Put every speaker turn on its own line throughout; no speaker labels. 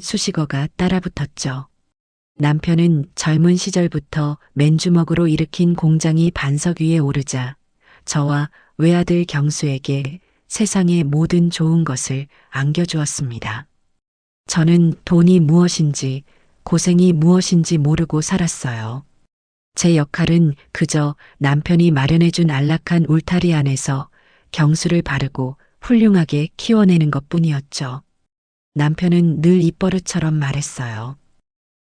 수식어가 따라붙었죠. 남편은 젊은 시절부터 맨주먹으로 일으킨 공장이 반석 위에 오르자 저와 외아들 경수에게 세상의 모든 좋은 것을 안겨주었습니다. 저는 돈이 무엇인지 고생이 무엇인지 모르고 살았어요. 제 역할은 그저 남편이 마련해준 안락한 울타리 안에서 경수를 바르고 훌륭하게 키워내는 것뿐이었죠. 남편은 늘 입버릇처럼 말했어요.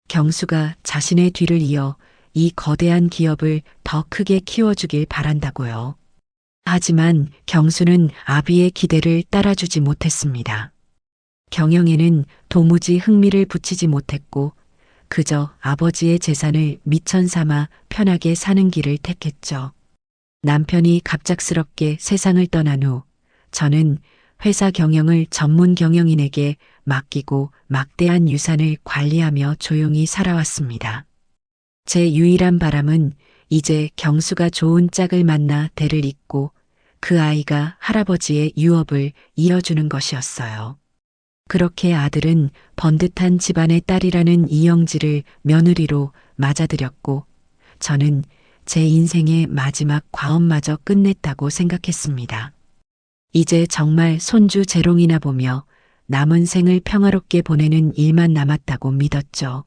경수가 자신의 뒤를 이어 이 거대한 기업을 더 크게 키워주길 바란다고요. 하지만 경수는 아비의 기대를 따라주지 못했습니다. 경영에는 도무지 흥미를 붙이지 못했고 그저 아버지의 재산을 미천 삼아 편하게 사는 길을 택했죠. 남편이 갑작스럽게 세상을 떠난 후 저는 회사 경영을 전문 경영인에게 맡기고 막대한 유산을 관리하며 조용히 살아왔습니다. 제 유일한 바람은 이제 경수가 좋은 짝을 만나 대를 잇고 그 아이가 할아버지의 유업을 이어주는 것이었어요. 그렇게 아들은 번듯한 집안의 딸이라는 이영지를 며느리로 맞아들였고 저는 제 인생의 마지막 과업마저 끝냈다고 생각했습니다. 이제 정말 손주 재롱이나 보며 남은 생을 평화롭게 보내는 일만 남았다고 믿었죠.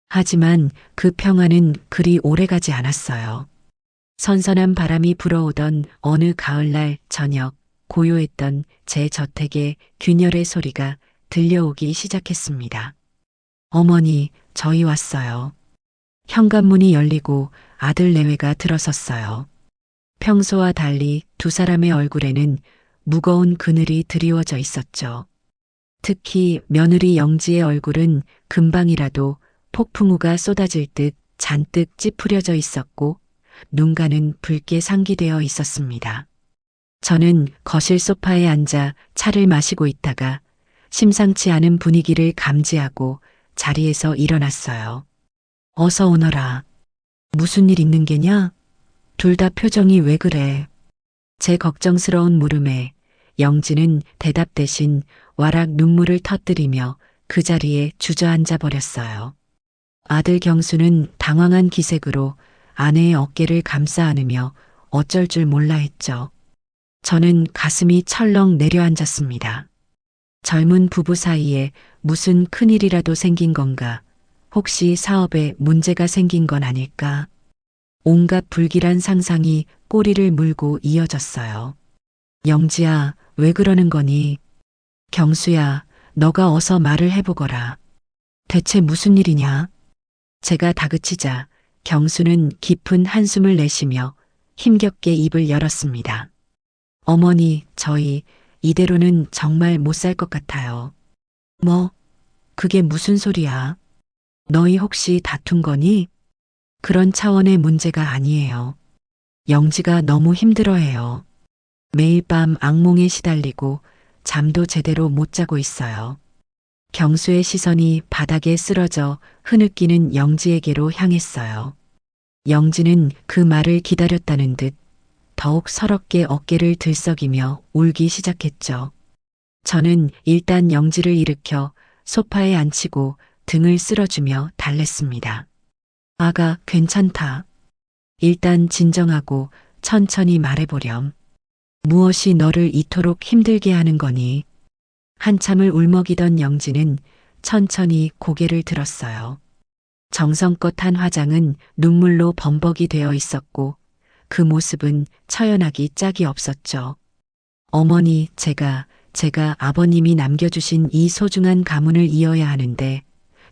하지만 그 평화는 그리 오래가지 않았어요. 선선한 바람이 불어오던 어느 가을날 저녁 고요했던 제 저택에 균열의 소리가 들려오기 시작했습니다. 어머니, 저희 왔어요. 현관문이 열리고 아들 내외가 들어섰어요. 평소와 달리 두 사람의 얼굴에는 무거운 그늘이 드리워져 있었죠. 특히 며느리 영지의 얼굴은 금방이라도 폭풍우가 쏟아질 듯 잔뜩 찌푸려져 있었고 눈가는 붉게 상기되어 있었습니다. 저는 거실 소파에 앉아 차를 마시고 있다가 심상치 않은 분위기를 감지하고 자리에서 일어났어요. 어서 오너라. 무슨 일 있는 게냐? 둘 다 표정이 왜 그래? 제 걱정스러운 물음에 영지는 대답 대신 와락 눈물을 터뜨리며 그 자리에 주저앉아 버렸어요. 아들 경수는 당황한 기색으로 아내의 어깨를 감싸 안으며 어쩔 줄 몰라 했죠. 저는 가슴이 철렁 내려앉았습니다. 젊은 부부 사이에 무슨 큰일이라도 생긴 건가? 혹시 사업에 문제가 생긴 건 아닐까? 온갖 불길한 상상이 꼬리를 물고 이어졌어요. 영지야, 왜 그러는 거니? 경수야, 너가 어서 말을 해보거라. 대체 무슨 일이냐? 제가 다그치자 경수는 깊은 한숨을 내쉬며 힘겹게 입을 열었습니다. 어머니, 저희 이대로는 정말 못 살 것 같아요. 뭐? 그게 무슨 소리야? 너희 혹시 다툰 거니? 그런 차원의 문제가 아니에요. 영지가 너무 힘들어해요. 매일 밤 악몽에 시달리고 잠도 제대로 못 자고 있어요. 경수의 시선이 바닥에 쓰러져 흐느끼는 영지에게로 향했어요. 영지는 그 말을 기다렸다는 듯 더욱 서럽게 어깨를 들썩이며 울기 시작했죠. 저는 일단 영지를 일으켜 소파에 앉히고 등을 쓸어주며 달랬습니다. 아가, 괜찮다. 일단 진정하고 천천히 말해보렴. 무엇이 너를 이토록 힘들게 하는 거니? 한참을 울먹이던 영지는 천천히 고개를 들었어요. 정성껏 한 화장은 눈물로 범벅이 되어 있었고 그 모습은 처연하기 짝이 없었죠. 어머니, 제가 아버님이 남겨주신 이 소중한 가문을 이어야 하는데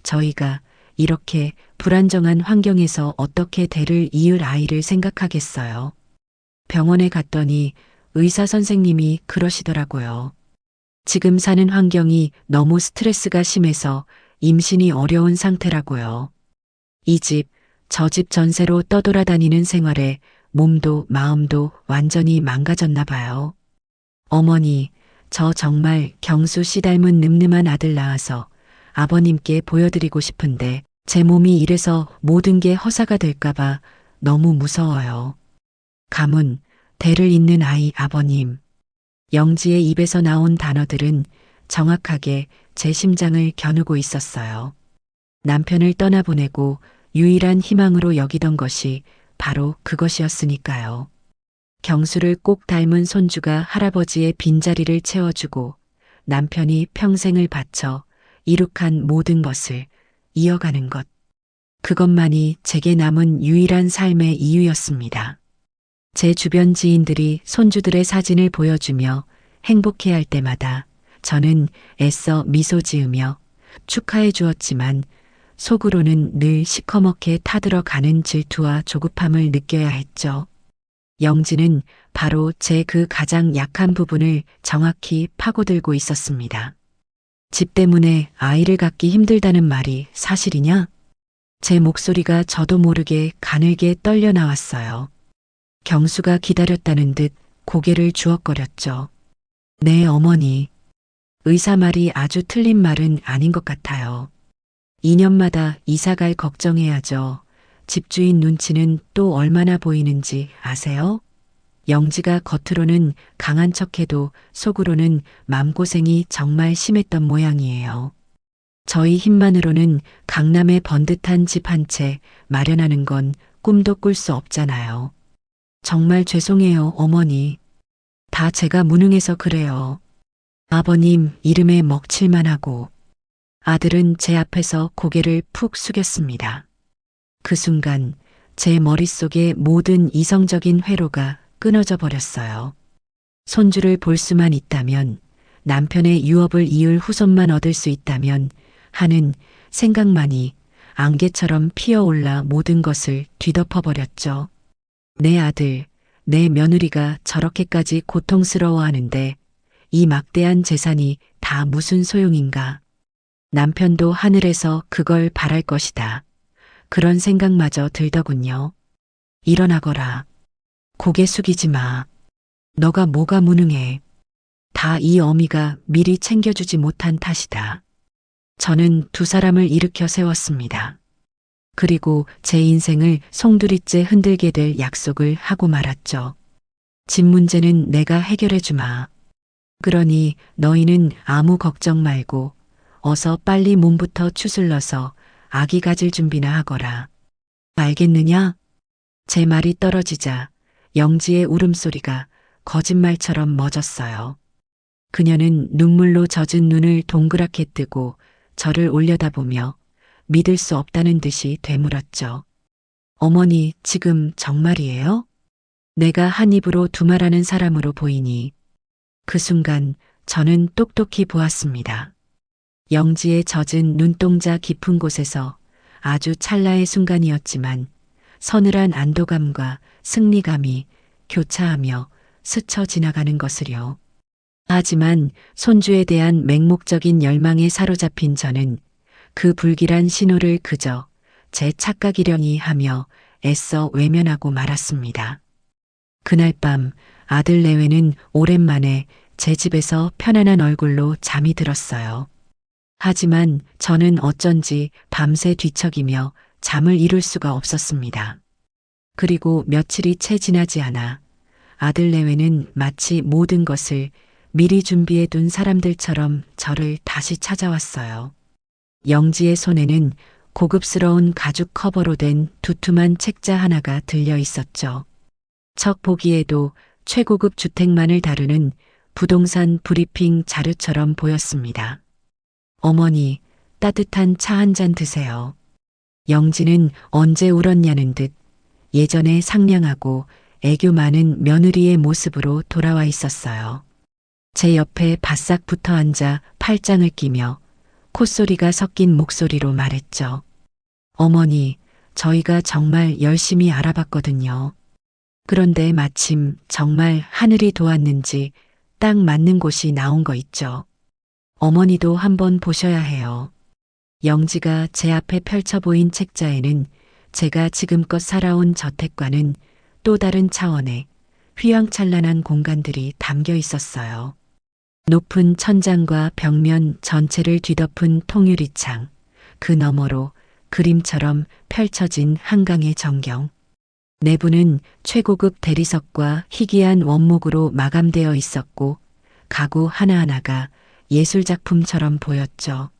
저희가 이렇게 불안정한 환경에서 어떻게 대를 이을 아이를 생각하겠어요. 병원에 갔더니 의사 선생님이 그러시더라고요. 지금 사는 환경이 너무 스트레스가 심해서 임신이 어려운 상태라고요. 이 집, 저 집 전세로 떠돌아다니는 생활에 몸도 마음도 완전히 망가졌나 봐요. 어머니, 저 정말 경수 씨 닮은 늠름한 아들 낳아서 아버님께 보여드리고 싶은데 제 몸이 이래서 모든 게 허사가 될까봐 너무 무서워요. 가문, 대를 잇는 아이 아버님. 영지의 입에서 나온 단어들은 정확하게 제 심장을 겨누고 있었어요. 남편을 떠나보내고 유일한 희망으로 여기던 것이 바로 그것이었으니까요. 경수를 꼭 닮은 손주가 할아버지의 빈자리를 채워주고 남편이 평생을 바쳐 이룩한 모든 것을 이어가는 것. 그것만이 제게 남은 유일한 삶의 이유였습니다. 제 주변 지인들이 손주들의 사진을 보여주며 행복해할 때마다 저는 애써 미소 지으며 축하해 주었지만 속으로는 늘 시커멓게 타들어가는 질투와 조급함을 느껴야 했죠. 영지는 바로 제 그 가장 약한 부분을 정확히 파고들고 있었습니다. 집 때문에 아이를 갖기 힘들다는 말이 사실이냐? 제 목소리가 저도 모르게 가늘게 떨려 나왔어요. 경수가 기다렸다는 듯 고개를 주걱거렸죠. 네, 어머니. 의사 말이 아주 틀린 말은 아닌 것 같아요. 2년마다 이사갈 걱정해야죠. 집주인 눈치는 또 얼마나 보이는지 아세요? 영지가 겉으로는 강한 척해도 속으로는 맘고생이 정말 심했던 모양이에요. 저희 힘만으로는 강남에 번듯한 집 한 채 마련하는 건 꿈도 꿀 수 없잖아요. 정말 죄송해요, 어머니. 다 제가 무능해서 그래요. 아버님 이름에 먹칠만 하고. 아들은 제 앞에서 고개를 푹 숙였습니다. 그 순간 제 머릿속의 모든 이성적인 회로가 끊어져 버렸어요. 손주를 볼 수만 있다면, 남편의 유업을 이을 후손만 얻을 수 있다면 하는 생각만이 안개처럼 피어올라 모든 것을 뒤덮어버렸죠. 내 아들, 내 며느리가 저렇게까지 고통스러워하는데 이 막대한 재산이 다 무슨 소용인가. 남편도 하늘에서 그걸 바랄 것이다. 그런 생각마저 들더군요. 일어나거라. 고개 숙이지 마. 너가 뭐가 무능해. 다 이 어미가 미리 챙겨주지 못한 탓이다. 저는 두 사람을 일으켜 세웠습니다. 그리고 제 인생을 송두리째 흔들게 될 약속을 하고 말았죠. 집 문제는 내가 해결해 주마. 그러니 너희는 아무 걱정 말고 어서 빨리 몸부터 추슬러서 아기 가질 준비나 하거라. 알겠느냐? 제 말이 떨어지자 영지의 울음소리가 거짓말처럼 멎었어요. 그녀는 눈물로 젖은 눈을 동그랗게 뜨고 저를 올려다보며 믿을 수 없다는 듯이 되물었죠. 어머니, 지금 정말이에요? 내가 한 입으로 두말하는 사람으로 보이니. 그 순간 저는 똑똑히 보았습니다. 영지의 젖은 눈동자 깊은 곳에서 아주 찰나의 순간이었지만 서늘한 안도감과 승리감이 교차하며 스쳐 지나가는 것을요. 하지만 손주에 대한 맹목적인 열망에 사로잡힌 저는 그 불길한 신호를 그저 제 착각이려니 하며 애써 외면하고 말았습니다. 그날 밤 아들 내외는 오랜만에 제 집에서 편안한 얼굴로 잠이 들었어요. 하지만 저는 어쩐지 밤새 뒤척이며 잠을 이룰 수가 없었습니다. 그리고 며칠이 채 지나지 않아 아들 내외는 마치 모든 것을 미리 준비해 둔 사람들처럼 저를 다시 찾아왔어요. 영지의 손에는 고급스러운 가죽 커버로 된 두툼한 책자 하나가 들려 있었죠. 척 보기에도 최고급 주택만을 다루는 부동산 브리핑 자료처럼 보였습니다. 어머니, 따뜻한 차 한 잔 드세요. 영지는 언제 울었냐는 듯 예전에 상냥하고 애교 많은 며느리의 모습으로 돌아와 있었어요. 제 옆에 바싹 붙어 앉아 팔짱을 끼며 콧소리가 섞인 목소리로 말했죠. 어머니, 저희가 정말 열심히 알아봤거든요. 그런데 마침 정말 하늘이 도왔는지 딱 맞는 곳이 나온 거 있죠. 어머니도 한번 보셔야 해요. 영지가 제 앞에 펼쳐 보인 책자에는 제가 지금껏 살아온 저택과는 또 다른 차원의 휘황찬란한 공간들이 담겨 있었어요. 높은 천장과 벽면 전체를 뒤덮은 통유리창, 그 너머로 그림처럼 펼쳐진 한강의 전경. 내부는 최고급 대리석과 희귀한 원목으로 마감되어 있었고 가구 하나하나가 예술작품처럼 보였죠.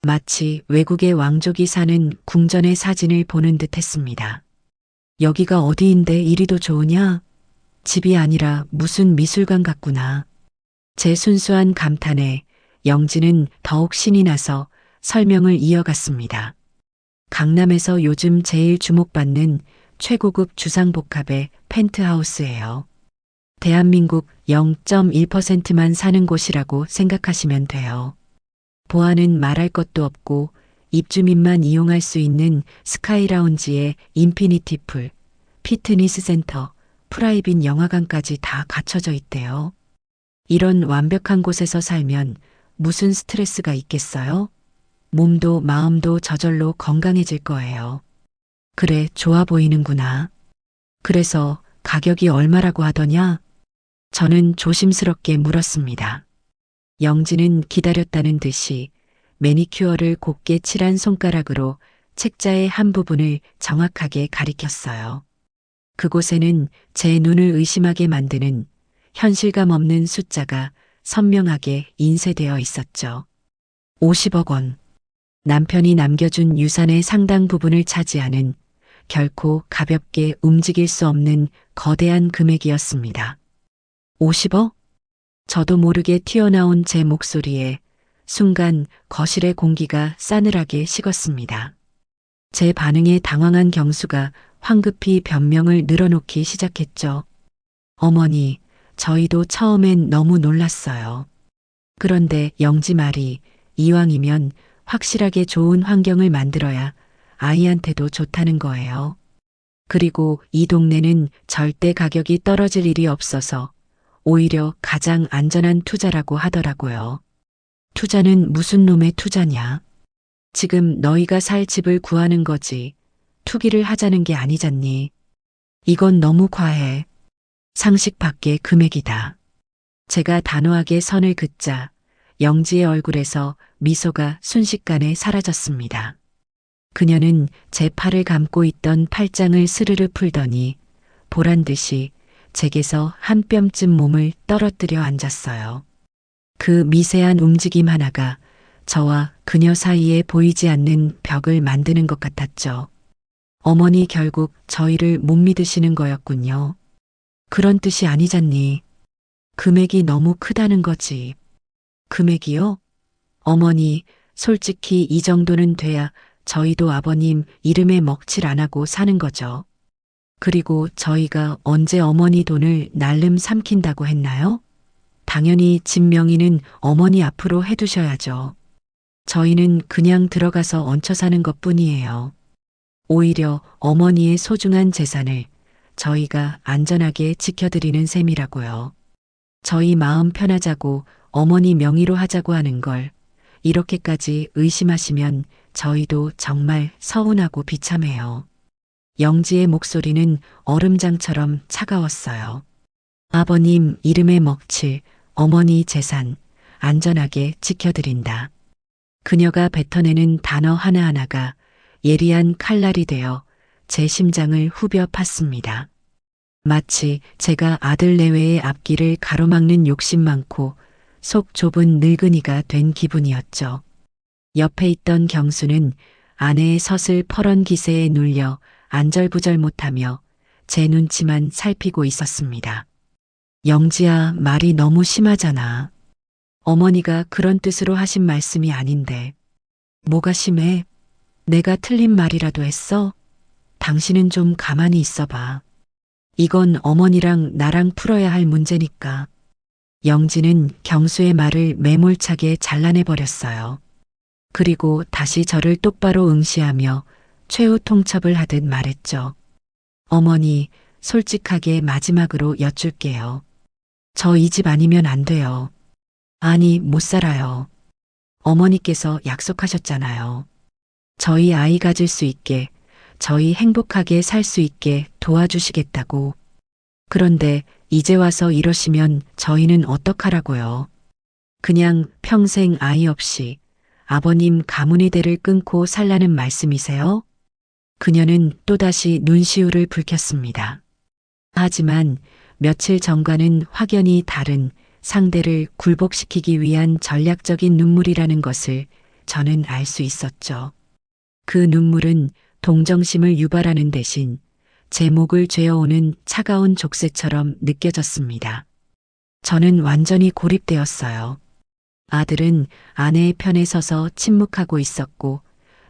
마치 외국의 왕족이 사는 궁전의 사진을 보는 듯 했습니다. 여기가 어디인데 이리도 좋으냐? 집이 아니라 무슨 미술관 같구나. 제 순수한 감탄에 영지는 더욱 신이 나서 설명을 이어갔습니다. 강남에서 요즘 제일 주목받는 최고급 주상복합의 펜트하우스예요. 대한민국 0.1%만 사는 곳이라고 생각하시면 돼요. 보안은 말할 것도 없고 입주민만 이용할 수 있는 스카이라운지에 인피니티 풀, 피트니스 센터, 프라이빗 영화관까지 다 갖춰져 있대요. 이런 완벽한 곳에서 살면 무슨 스트레스가 있겠어요? 몸도 마음도 저절로 건강해질 거예요. 그래, 좋아 보이는구나. 그래서 가격이 얼마라고 하더냐? 저는 조심스럽게 물었습니다. 영지는 기다렸다는 듯이 매니큐어를 곱게 칠한 손가락으로 책자의 한 부분을 정확하게 가리켰어요. 그곳에는 제 눈을 의심하게 만드는 현실감 없는 숫자가 선명하게 인쇄되어 있었죠. 50억 원. 남편이 남겨준 유산의 상당 부분을 차지하는 결코 가볍게 움직일 수 없는 거대한 금액이었습니다. 50억? 저도 모르게 튀어나온 제 목소리에 순간 거실의 공기가 싸늘하게 식었습니다. 제 반응에 당황한 경수가 황급히 변명을 늘어놓기 시작했죠. 어머니, 저희도 처음엔 너무 놀랐어요. 그런데 영지 말이 이왕이면 확실하게 좋은 환경을 만들어야 아이한테도 좋다는 거예요. 그리고 이 동네는 절대 가격이 떨어질 일이 없어서 오히려 가장 안전한 투자라고 하더라고요. 투자는 무슨 놈의 투자냐? 지금 너희가 살 집을 구하는 거지. 투기를 하자는 게 아니잖니. 이건 너무 과해. 상식 밖의 금액이다. 제가 단호하게 선을 긋자 영지의 얼굴에서 미소가 순식간에 사라졌습니다. 그녀는 제 팔을 감고 있던 팔짱을 스르르 풀더니 보란 듯이 제게서 한 뼘쯤 몸을 떨어뜨려 앉았어요. 그 미세한 움직임 하나가 저와 그녀 사이에 보이지 않는 벽을 만드는 것 같았죠. 어머니 결국 저희를 못 믿으시는 거였군요. 그런 뜻이 아니잖니. 금액이 너무 크다는 거지. 금액이요? 어머니, 솔직히 이 정도는 돼야 저희도 아버님 이름에 먹칠 안 하고 사는 거죠. 그리고 저희가 언제 어머니 돈을 날름 삼킨다고 했나요? 당연히 집 명의는 어머니 앞으로 해두셔야죠. 저희는 그냥 들어가서 얹혀 사는 것뿐이에요. 오히려 어머니의 소중한 재산을 저희가 안전하게 지켜드리는 셈이라고요. 저희 마음 편하자고 어머니 명의로 하자고 하는 걸 이렇게까지 의심하시면 저희도 정말 서운하고 비참해요. 영지의 목소리는 얼음장처럼 차가웠어요. 아버님 이름에 먹칠 어머니 재산 안전하게 지켜드린다. 그녀가 뱉어내는 단어 하나하나가 예리한 칼날이 되어 제 심장을 후벼 팠습니다. 마치 제가 아들 내외의 앞길을 가로막는 욕심 많고 속 좁은 늙은이가 된 기분이었죠. 옆에 있던 경수는 아내의 서슬 퍼런 기세에 눌려 안절부절 못하며 제 눈치만 살피고 있었습니다. 영지야, 말이 너무 심하잖아. 어머니가 그런 뜻으로 하신 말씀이 아닌데. 뭐가 심해? 내가 틀린 말이라도 했어? 당신은 좀 가만히 있어봐. 이건 어머니랑 나랑 풀어야 할 문제니까. 영지는 경수의 말을 매몰차게 잘라내버렸어요. 그리고 다시 저를 똑바로 응시하며 최후 통첩을 하듯 말했죠. 어머니, 솔직하게 마지막으로 여쭐게요. 저 이 집 아니면 안 돼요. 아니, 못 살아요. 어머니께서 약속하셨잖아요. 저희 아이 가질 수 있게, 저희 행복하게 살 수 있게 도와주시겠다고. 그런데 이제 와서 이러시면 저희는 어떡하라고요. 그냥 평생 아이 없이 아버님 가문의 대를 끊고 살라는 말씀이세요? 그녀는 또다시 눈시울을 붉혔습니다. 하지만 며칠 전과는 확연히 다른 상대를 굴복시키기 위한 전략적인 눈물이라는 것을 저는 알 수 있었죠. 그 눈물은 동정심을 유발하는 대신 제 목을 죄어오는 차가운 족쇄처럼 느껴졌습니다. 저는 완전히 고립되었어요. 아들은 아내의 편에 서서 침묵하고 있었고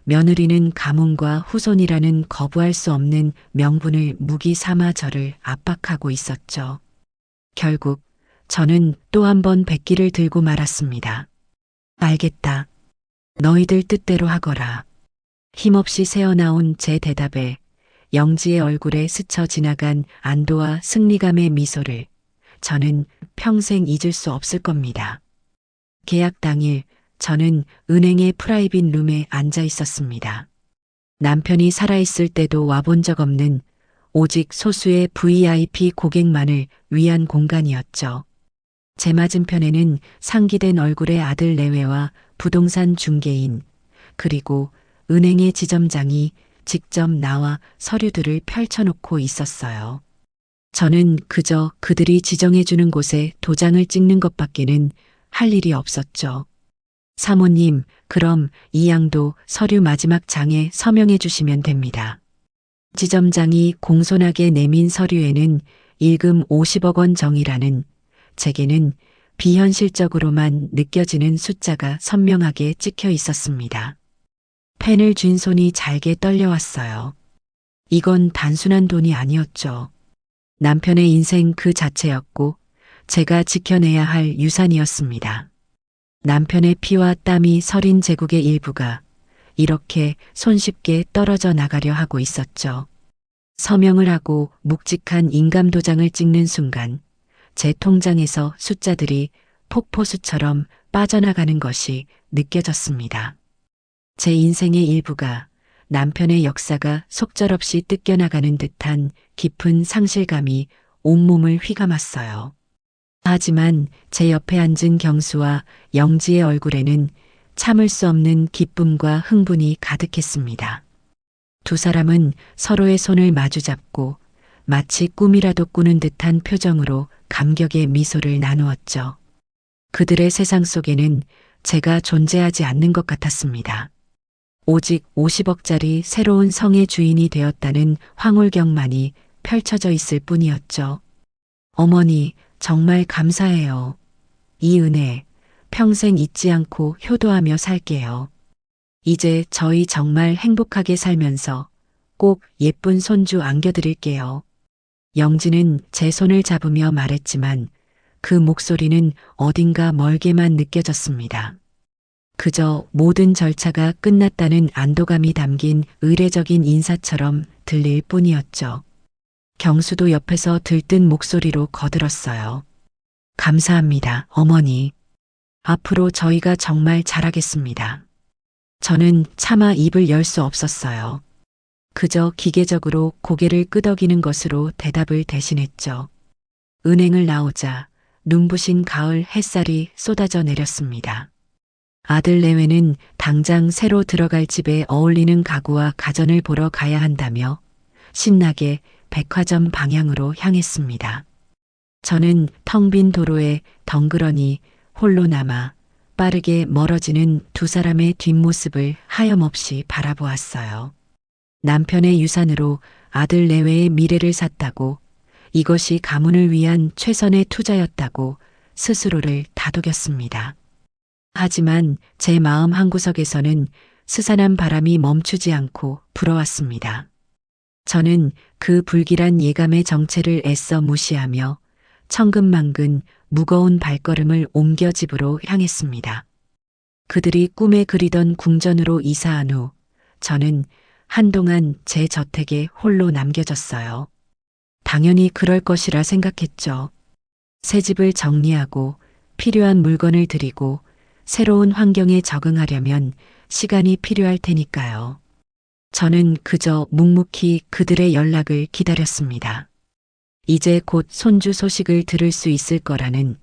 며느리는 가문과 후손이라는 거부할 수 없는 명분을 무기 삼아 저를 압박하고 있었죠. 결국 저는 또 한 번 백기를 들고 말았습니다. 알겠다. 너희들 뜻대로 하거라. 힘없이 새어나온 제 대답에 영지의 얼굴에 스쳐 지나간 안도와 승리감의 미소를 저는 평생 잊을 수 없을 겁니다. 계약 당일 저는 은행의 프라이빗 룸에 앉아 있었습니다. 남편이 살아있을 때도 와본 적 없는 오직 소수의 VIP 고객만을 위한 공간이었죠. 제 맞은편에는 상기된 얼굴의 아들 내외와 부동산 중개인, 그리고 은행의 지점장이 직접 나와 서류들을 펼쳐놓고 있었어요. 저는 그저 그들이 지정해주는 곳에 도장을 찍는 것밖에는 할 일이 없었죠. 사모님, 그럼 이 양도 서류 마지막 장에 서명해 주시면 됩니다. 지점장이 공손하게 내민 서류에는 일금 50억 원 정이라는 제게는 비현실적으로만 느껴지는 숫자가 선명하게 찍혀 있었습니다. 펜을 쥔 손이 잘게 떨려왔어요. 이건 단순한 돈이 아니었죠. 남편의 인생 그 자체였고 제가 지켜내야 할 유산이었습니다. 남편의 피와 땀이 서린 제국의 일부가 이렇게 손쉽게 떨어져 나가려 하고 있었죠. 서명을 하고 묵직한 인감도장을 찍는 순간 제 통장에서 숫자들이 폭포수처럼 빠져나가는 것이 느껴졌습니다. 제 인생의 일부가 남편의 역사가 속절없이 뜯겨나가는 듯한 깊은 상실감이 온몸을 휘감았어요. 하지만 제 옆에 앉은 경수와 영지의 얼굴에는 참을 수 없는 기쁨과 흥분이 가득했습니다. 두 사람은 서로의 손을 마주잡고 마치 꿈이라도 꾸는 듯한 표정으로 감격의 미소를 나누었죠. 그들의 세상 속에는 제가 존재하지 않는 것 같았습니다. 오직 50억짜리 새로운 성의 주인이 되었다는 황홀경만이 펼쳐져 있을 뿐이었죠. 어머니, 정말 감사해요. 이 은혜 평생 잊지 않고 효도하며 살게요. 이제 저희 정말 행복하게 살면서 꼭 예쁜 손주 안겨드릴게요. 영지는 제 손을 잡으며 말했지만 그 목소리는 어딘가 멀게만 느껴졌습니다. 그저 모든 절차가 끝났다는 안도감이 담긴 의례적인 인사처럼 들릴 뿐이었죠. 경수도 옆에서 들뜬 목소리로 거들었어요. 감사합니다, 어머니. 앞으로 저희가 정말 잘하겠습니다. 저는 차마 입을 열 수 없었어요. 그저 기계적으로 고개를 끄덕이는 것으로 대답을 대신했죠. 은행을 나오자 눈부신 가을 햇살이 쏟아져 내렸습니다. 아들 내외는 당장 새로 들어갈 집에 어울리는 가구와 가전을 보러 가야 한다며 신나게 백화점 방향으로 향했습니다. 저는 텅 빈 도로에 덩그러니 홀로 남아 빠르게 멀어지는 두 사람의 뒷모습을 하염없이 바라보았어요. 남편의 유산으로 아들 내외의 미래를 샀다고, 이것이 가문을 위한 최선의 투자였다고 스스로를 다독였습니다. 하지만 제 마음 한구석에서는 스산한 바람이 멈추지 않고 불어왔습니다. 저는 그 불길한 예감의 정체를 애써 무시하며 천근만근 무거운 발걸음을 옮겨 집으로 향했습니다. 그들이 꿈에 그리던 궁전으로 이사한 후 저는 한동안 제 저택에 홀로 남겨졌어요. 당연히 그럴 것이라 생각했죠. 새 집을 정리하고 필요한 물건을 들이고 새로운 환경에 적응하려면 시간이 필요할 테니까요. 저는 그저 묵묵히 그들의 연락을 기다렸습니다. 이제 곧 손주 소식을 들을 수 있을 거라는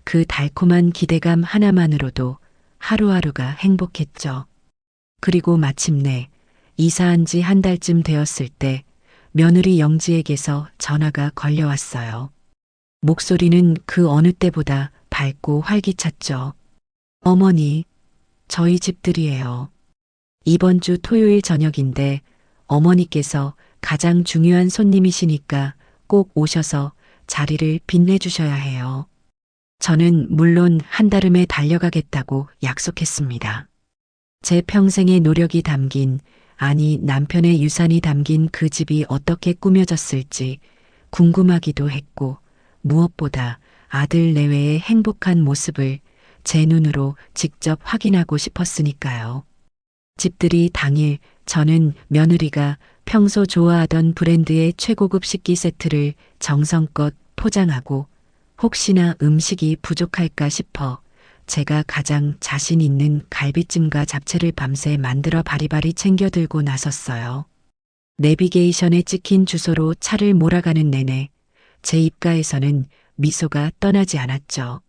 그 달콤한 기대감 하나만으로도 하루하루가 행복했죠. 그리고 마침내 이사한 지 한 달쯤 되었을 때 며느리 영지에게서 전화가 걸려왔어요. 목소리는 그 어느 때보다 밝고 활기찼죠. 어머니, 저희 집들이에요. 이번 주 토요일 저녁인데 어머니께서 가장 중요한 손님이시니까 꼭 오셔서 자리를 빛내주셔야 해요. 저는 물론 한달음에 달려가겠다고 약속했습니다. 제 평생의 노력이 담긴, 아니 남편의 유산이 담긴 그 집이 어떻게 꾸며졌을지 궁금하기도 했고, 무엇보다 아들 내외의 행복한 모습을 제 눈으로 직접 확인하고 싶었으니까요. 집들이 당일 저는 며느리가 평소 좋아하던 브랜드의 최고급 식기 세트를 정성껏 포장하고 혹시나 음식이 부족할까 싶어 제가 가장 자신 있는 갈비찜과 잡채를 밤새 만들어 바리바리 챙겨 들고 나섰어요. 내비게이션에 찍힌 주소로 차를 몰아가는 내내 제 입가에서는 미소가 떠나지 않았죠.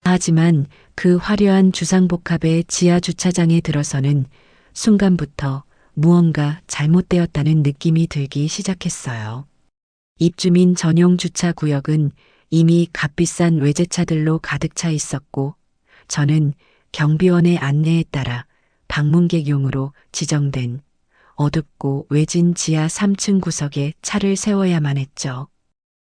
하지만 그 화려한 주상복합의 지하 주차장에 들어서는 순간부터 무언가 잘못되었다는 느낌이 들기 시작했어요. 입주민 전용 주차 구역은 이미 값비싼 외제차들로 가득 차 있었고, 저는 경비원의 안내에 따라 방문객용으로 지정된 어둡고 외진 지하 3층 구석에 차를 세워야만 했죠.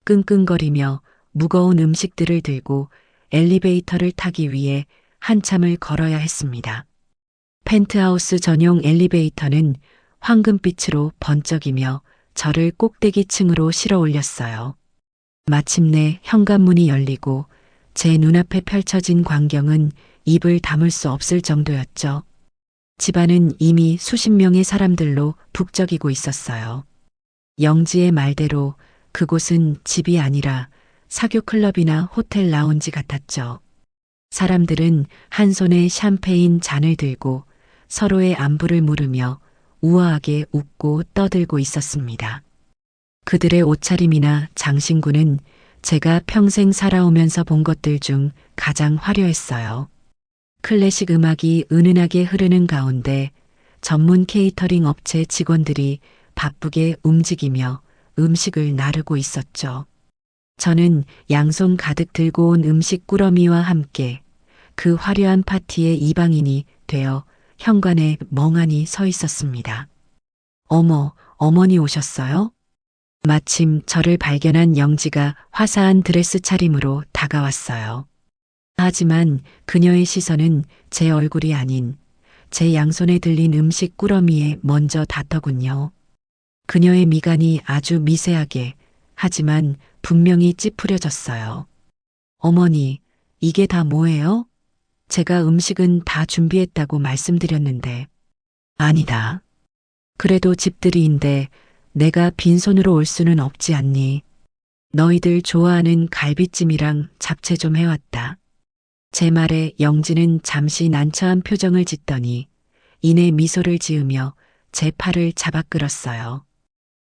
끙끙거리며 무거운 음식들을 들고 엘리베이터를 타기 위해 한참을 걸어야 했습니다. 펜트하우스 전용 엘리베이터는 황금빛으로 번쩍이며 저를 꼭대기층으로 실어 올렸어요. 마침내 현관문이 열리고 제 눈앞에 펼쳐진 광경은 입을 다물 수 없을 정도였죠. 집안은 이미 수십 명의 사람들로 북적이고 있었어요. 영지의 말대로 그곳은 집이 아니라 사교 클럽이나 호텔 라운지 같았죠. 사람들은 한 손에 샴페인 잔을 들고 서로의 안부를 물으며 우아하게 웃고 떠들고 있었습니다. 그들의 옷차림이나 장신구는 제가 평생 살아오면서 본 것들 중 가장 화려했어요. 클래식 음악이 은은하게 흐르는 가운데 전문 케이터링 업체 직원들이 바쁘게 움직이며 음식을 나르고 있었죠. 저는 양손 가득 들고 온 음식 꾸러미와 함께 그 화려한 파티의 이방인이 되어 현관에 멍하니 서 있었습니다. 어머, 어머니 오셨어요? 마침 저를 발견한 영지가 화사한 드레스 차림으로 다가왔어요. 하지만 그녀의 시선은 제 얼굴이 아닌 제 양손에 들린 음식 꾸러미에 먼저 닿더군요. 그녀의 미간이 아주 미세하게 하지만 분명히 찌푸려졌어요. 어머니, 이게 다 뭐예요? 제가 음식은 다 준비했다고 말씀드렸는데. 아니다. 그래도 집들이인데 내가 빈손으로 올 수는 없지 않니? 너희들 좋아하는 갈비찜이랑 잡채 좀 해왔다. 제 말에 영지는 잠시 난처한 표정을 짓더니 이내 미소를 지으며 제 팔을 잡아 끌었어요.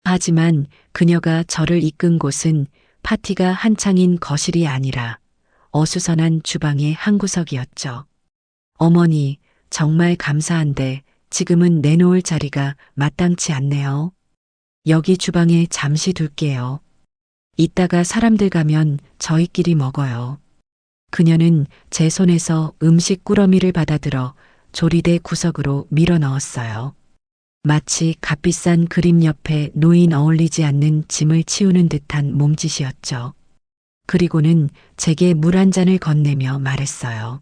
하지만 그녀가 저를 이끈 곳은 파티가 한창인 거실이 아니라 어수선한 주방의 한 구석이었죠. 어머니, 정말 감사한데 지금은 내놓을 자리가 마땅치 않네요. 여기 주방에 잠시 둘게요. 이따가 사람들 가면 저희끼리 먹어요. 그녀는 제 손에서 음식 꾸러미를 받아들어 조리대 구석으로 밀어 넣었어요. 마치 값비싼 그림 옆에 놓인 어울리지 않는 짐을 치우는 듯한 몸짓이었죠. 그리고는 제게 물 한 잔을 건네며 말했어요.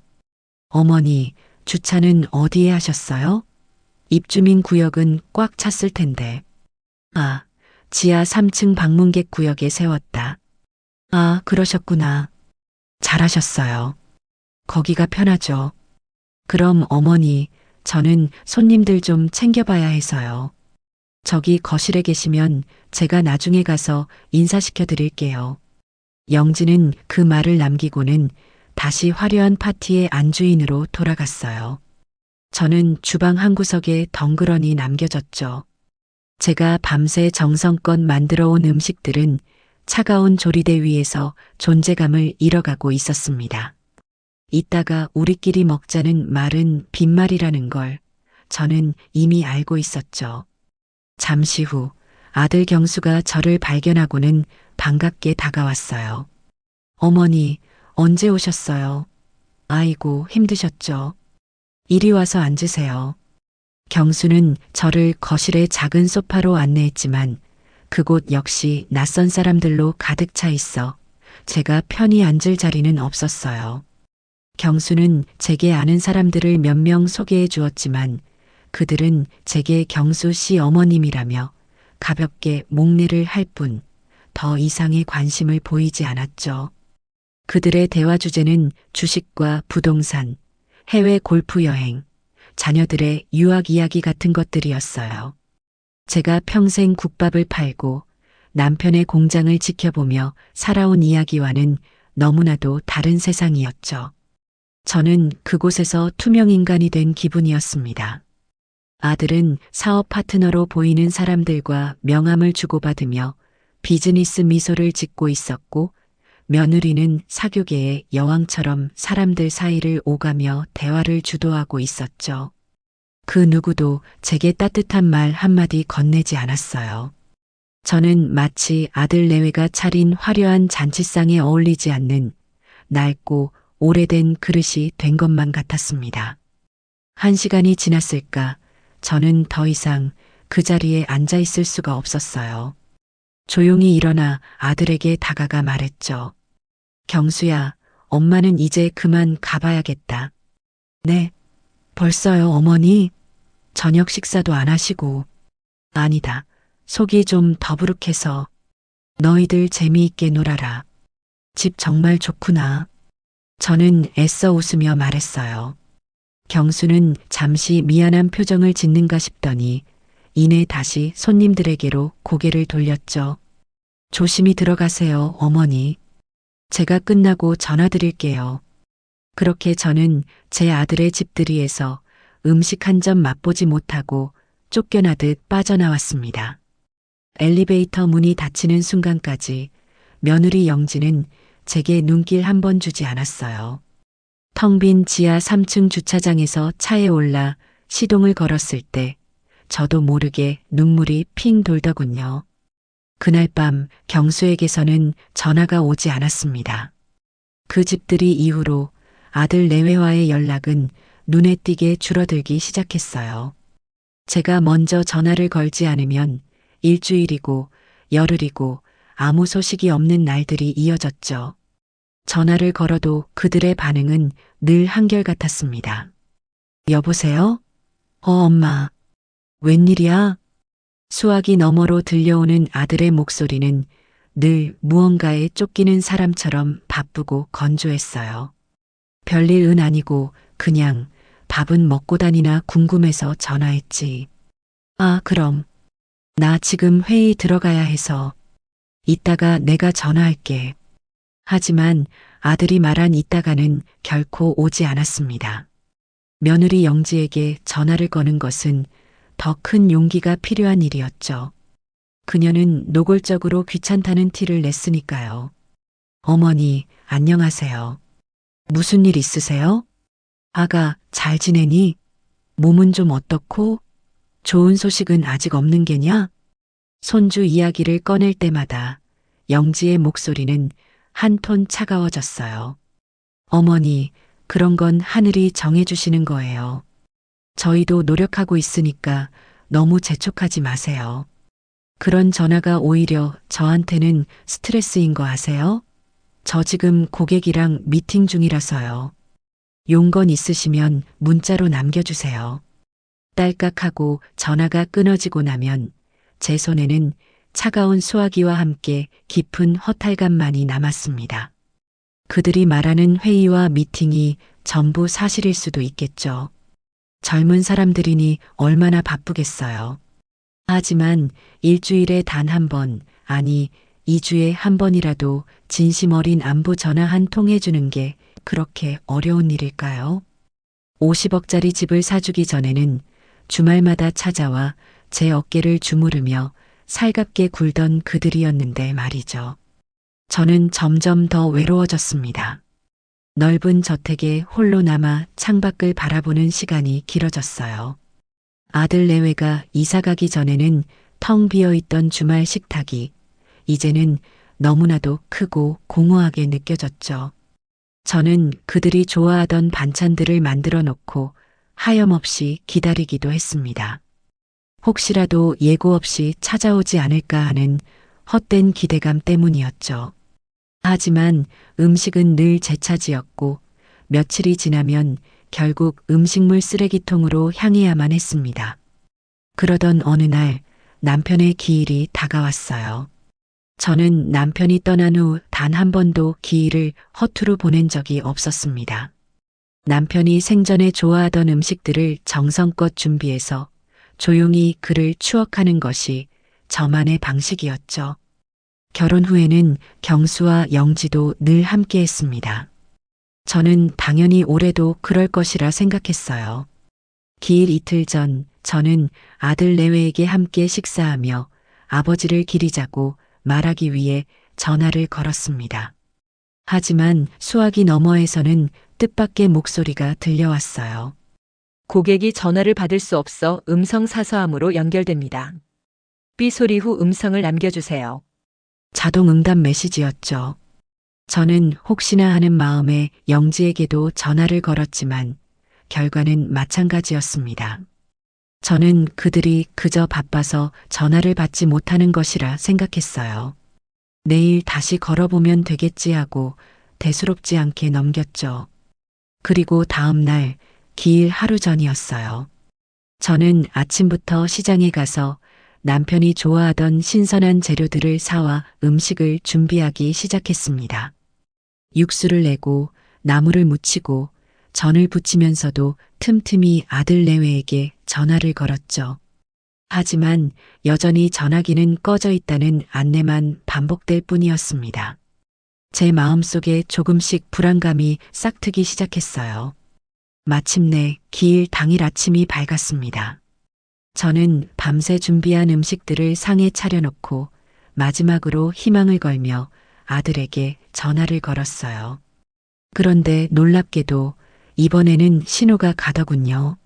어머니, 주차는 어디에 하셨어요? 입주민 구역은 꽉 찼을 텐데. 아, 지하 3층 방문객 구역에 세웠다. 아, 그러셨구나. 잘하셨어요. 거기가 편하죠. 그럼 어머니, 저는 손님들 좀 챙겨봐야 해서요. 저기 거실에 계시면 제가 나중에 가서 인사시켜 드릴게요. 영지는 그 말을 남기고는 다시 화려한 파티의 안주인으로 돌아갔어요. 저는 주방 한 구석에 덩그러니 남겨졌죠. 제가 밤새 정성껏 만들어 온 음식들은 차가운 조리대 위에서 존재감을 잃어가고 있었습니다. 이따가 우리끼리 먹자는 말은 빈말이라는 걸 저는 이미 알고 있었죠. 잠시 후 아들 경수가 저를 발견하고는 반갑게 다가왔어요. 어머니, 언제 오셨어요? 아이고, 힘드셨죠? 이리 와서 앉으세요. 경수는 저를 거실의 작은 소파로 안내했지만 그곳 역시 낯선 사람들로 가득 차 있어 제가 편히 앉을 자리는 없었어요. 경수는 제게 아는 사람들을 몇 명 소개해 주었지만 그들은 제게 경수 씨 어머님이라며 가볍게 목례를 할 뿐 더 이상의 관심을 보이지 않았죠. 그들의 대화 주제는 주식과 부동산, 해외 골프 여행, 자녀들의 유학 이야기 같은 것들이었어요. 제가 평생 국밥을 팔고 남편의 공장을 지켜보며 살아온 이야기와는 너무나도 다른 세상이었죠. 저는 그곳에서 투명인간이 된 기분이었습니다. 아들은 사업 파트너로 보이는 사람들과 명함을 주고받으며 비즈니스 미소를 짓고 있었고 며느리는 사교계의 여왕처럼 사람들 사이를 오가며 대화를 주도하고 있었죠. 그 누구도 제게 따뜻한 말 한마디 건네지 않았어요. 저는 마치 아들 내외가 차린 화려한 잔치상에 어울리지 않는 낡고 오래된 그릇이 된 것만 같았습니다. 1시간이 지났을까 저는 더 이상 그 자리에 앉아 있을 수가 없었어요. 조용히 일어나 아들에게 다가가 말했죠. 경수야, 엄마는 이제 그만 가봐야겠다. 네, 벌써요, 어머니? 저녁 식사도 안 하시고. 아니다, 속이 좀 더부룩해서. 너희들 재미있게 놀아라. 집 정말 좋구나. 저는 애써 웃으며 말했어요. 경수는 잠시 미안한 표정을 짓는가 싶더니 이내 다시 손님들에게로 고개를 돌렸죠. 조심히 들어가세요, 어머니. 제가 끝나고 전화드릴게요. 그렇게 저는 제 아들의 집들이에서 음식 한 점 맛보지 못하고 쫓겨나듯 빠져나왔습니다. 엘리베이터 문이 닫히는 순간까지 며느리 영지는 제게 눈길 한 번 주지 않았어요. 텅 빈 지하 3층 주차장에서 차에 올라 시동을 걸었을 때 저도 모르게 눈물이 핑 돌더군요. 그날 밤 경수에게서는 전화가 오지 않았습니다. 그 집들이 이후로 아들 내외와의 연락은 눈에 띄게 줄어들기 시작했어요. 제가 먼저 전화를 걸지 않으면 일주일이고 열흘이고 아무 소식이 없는 날들이 이어졌죠. 전화를 걸어도 그들의 반응은 늘 한결같았습니다. 여보세요? 엄마. 웬일이야? 수화기 너머로 들려오는 아들의 목소리는 늘 무언가에 쫓기는 사람처럼 바쁘고 건조했어요. 별일은 아니고 그냥 밥은 먹고 다니나 궁금해서 전화했지. 아, 그럼. 나 지금 회의 들어가야 해서. 이따가 내가 전화할게. 하지만 아들이 말한 이따가는 결코 오지 않았습니다. 며느리 영지에게 전화를 거는 것은 더 큰 용기가 필요한 일이었죠. 그녀는 노골적으로 귀찮다는 티를 냈으니까요. 어머니, 안녕하세요. 무슨 일 있으세요? 아가, 잘 지내니? 몸은 좀 어떻고? 좋은 소식은 아직 없는 게냐? 손주 이야기를 꺼낼 때마다 영지의 목소리는 한 톤 차가워졌어요. 어머니, 그런 건 하늘이 정해주시는 거예요. 저희도 노력하고 있으니까 너무 재촉하지 마세요. 그런 전화가 오히려 저한테는 스트레스인 거 아세요? 저 지금 고객이랑 미팅 중이라서요. 용건 있으시면 문자로 남겨주세요. 딸깍하고 전화가 끊어지고 나면 제 손에는 차가운 수화기와 함께 깊은 허탈감만이 남았습니다. 그들이 말하는 회의와 미팅이 전부 사실일 수도 있겠죠. 젊은 사람들이니 얼마나 바쁘겠어요. 하지만 일주일에 단 한 번, 아니 2주에 한 번이라도 진심 어린 안부 전화 한 통 해주는 게 그렇게 어려운 일일까요? 50억짜리 집을 사주기 전에는 주말마다 찾아와 제 어깨를 주무르며 살갑게 굴던 그들이었는데 말이죠. 저는 점점 더 외로워졌습니다. 넓은 저택에 홀로 남아 창밖을 바라보는 시간이 길어졌어요. 아들 내외가 이사 가기 전에는 텅 비어있던 주말 식탁이 이제는 너무나도 크고 공허하게 느껴졌죠. 저는 그들이 좋아하던 반찬들을 만들어 놓고 하염없이 기다리기도 했습니다. 혹시라도 예고 없이 찾아오지 않을까 하는 헛된 기대감 때문이었죠. 하지만 음식은 늘 제 차지였고 며칠이 지나면 결국 음식물 쓰레기통으로 향해야만 했습니다. 그러던 어느 날 남편의 기일이 다가왔어요. 저는 남편이 떠난 후 단 한 번도 기일을 허투루 보낸 적이 없었습니다. 남편이 생전에 좋아하던 음식들을 정성껏 준비해서 조용히 그를 추억하는 것이 저만의 방식이었죠. 결혼 후에는 경수와 영지도 늘 함께 했습니다. 저는 당연히 올해도 그럴 것이라 생각했어요. 기일 이틀 전 저는 아들 내외에게 함께 식사하며 아버지를 기리자고 말하기 위해 전화를 걸었습니다. 하지만 수화기 너머에서는 뜻밖의 목소리가 들려왔어요.
고객이 전화를 받을 수 없어 음성 사서함으로 연결됩니다. 삐 소리 후 음성을 남겨주세요.
자동 응답 메시지였죠. 저는 혹시나 하는 마음에 영지에게도 전화를 걸었지만 결과는 마찬가지였습니다. 저는 그들이 그저 바빠서 전화를 받지 못하는 것이라 생각했어요. 내일 다시 걸어보면 되겠지 하고 대수롭지 않게 넘겼죠. 그리고 다음 날 기일 하루 전이었어요. 저는 아침부터 시장에 가서 남편이 좋아하던 신선한 재료들을 사와 음식을 준비하기 시작했습니다. 육수를 내고 나물을 무치고 전을 부치면서도 틈틈이 아들 내외에게 전화를 걸었죠. 하지만 여전히 전화기는 꺼져 있다는 안내만 반복될 뿐이었습니다. 제 마음속에 조금씩 불안감이 싹트기 시작했어요. 마침내 기일 당일 아침이 밝았습니다. 저는 밤새 준비한 음식들을 상에 차려놓고 마지막으로 희망을 걸며 아들에게 전화를 걸었어요. 그런데 놀랍게도 이번에는 신호가 가더군요.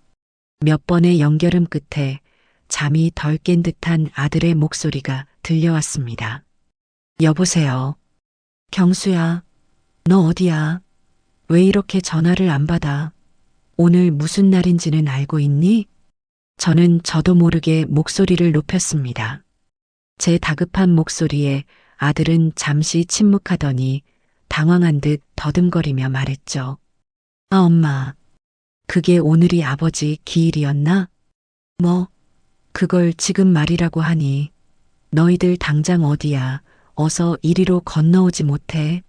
몇 번의 연결음 끝에 잠이 덜 깬 듯한 아들의 목소리가 들려왔습니다. 여보세요. 경수야, 너 어디야? 왜 이렇게 전화를 안 받아? 오늘 무슨 날인지는 알고 있니? 저는 저도 모르게 목소리를 높였습니다. 제 다급한 목소리에 아들은 잠시 침묵하더니 당황한 듯 더듬거리며 말했죠. 아, 엄마. 그게 오늘이 아버지 기일이었나? 뭐, 그걸 지금 말이라고 하니. 너희들 당장 어디야? 어서 이리로 건너오지 못해.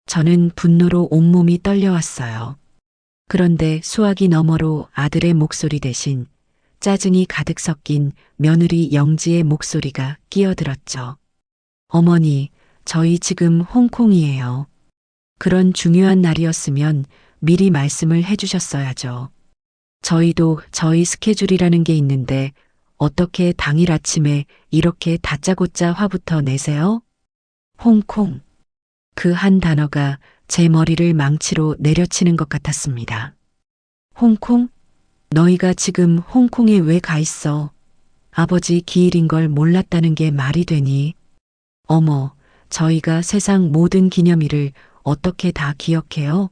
저는 분노로 온몸이 떨려왔어요. 그런데 수화기 너머로 아들의 목소리 대신 짜증이 가득 섞인 며느리 영지의 목소리가 끼어들었죠. 어머니, 저희 지금 홍콩이에요. 그런 중요한 날이었으면 미리 말씀을 해주셨어야죠. 저희도 저희 스케줄이라는 게 있는데 어떻게 당일 아침에 이렇게 다짜고짜 화부터 내세요? 홍콩. 그 한 단어가 제 머리를 망치로 내려치는 것 같았습니다. 홍콩? 너희가 지금 홍콩에 왜 가 있어? 아버지 기일인 걸 몰랐다는 게 말이 되니? 어머, 저희가 세상 모든 기념일을 어떻게 다 기억해요?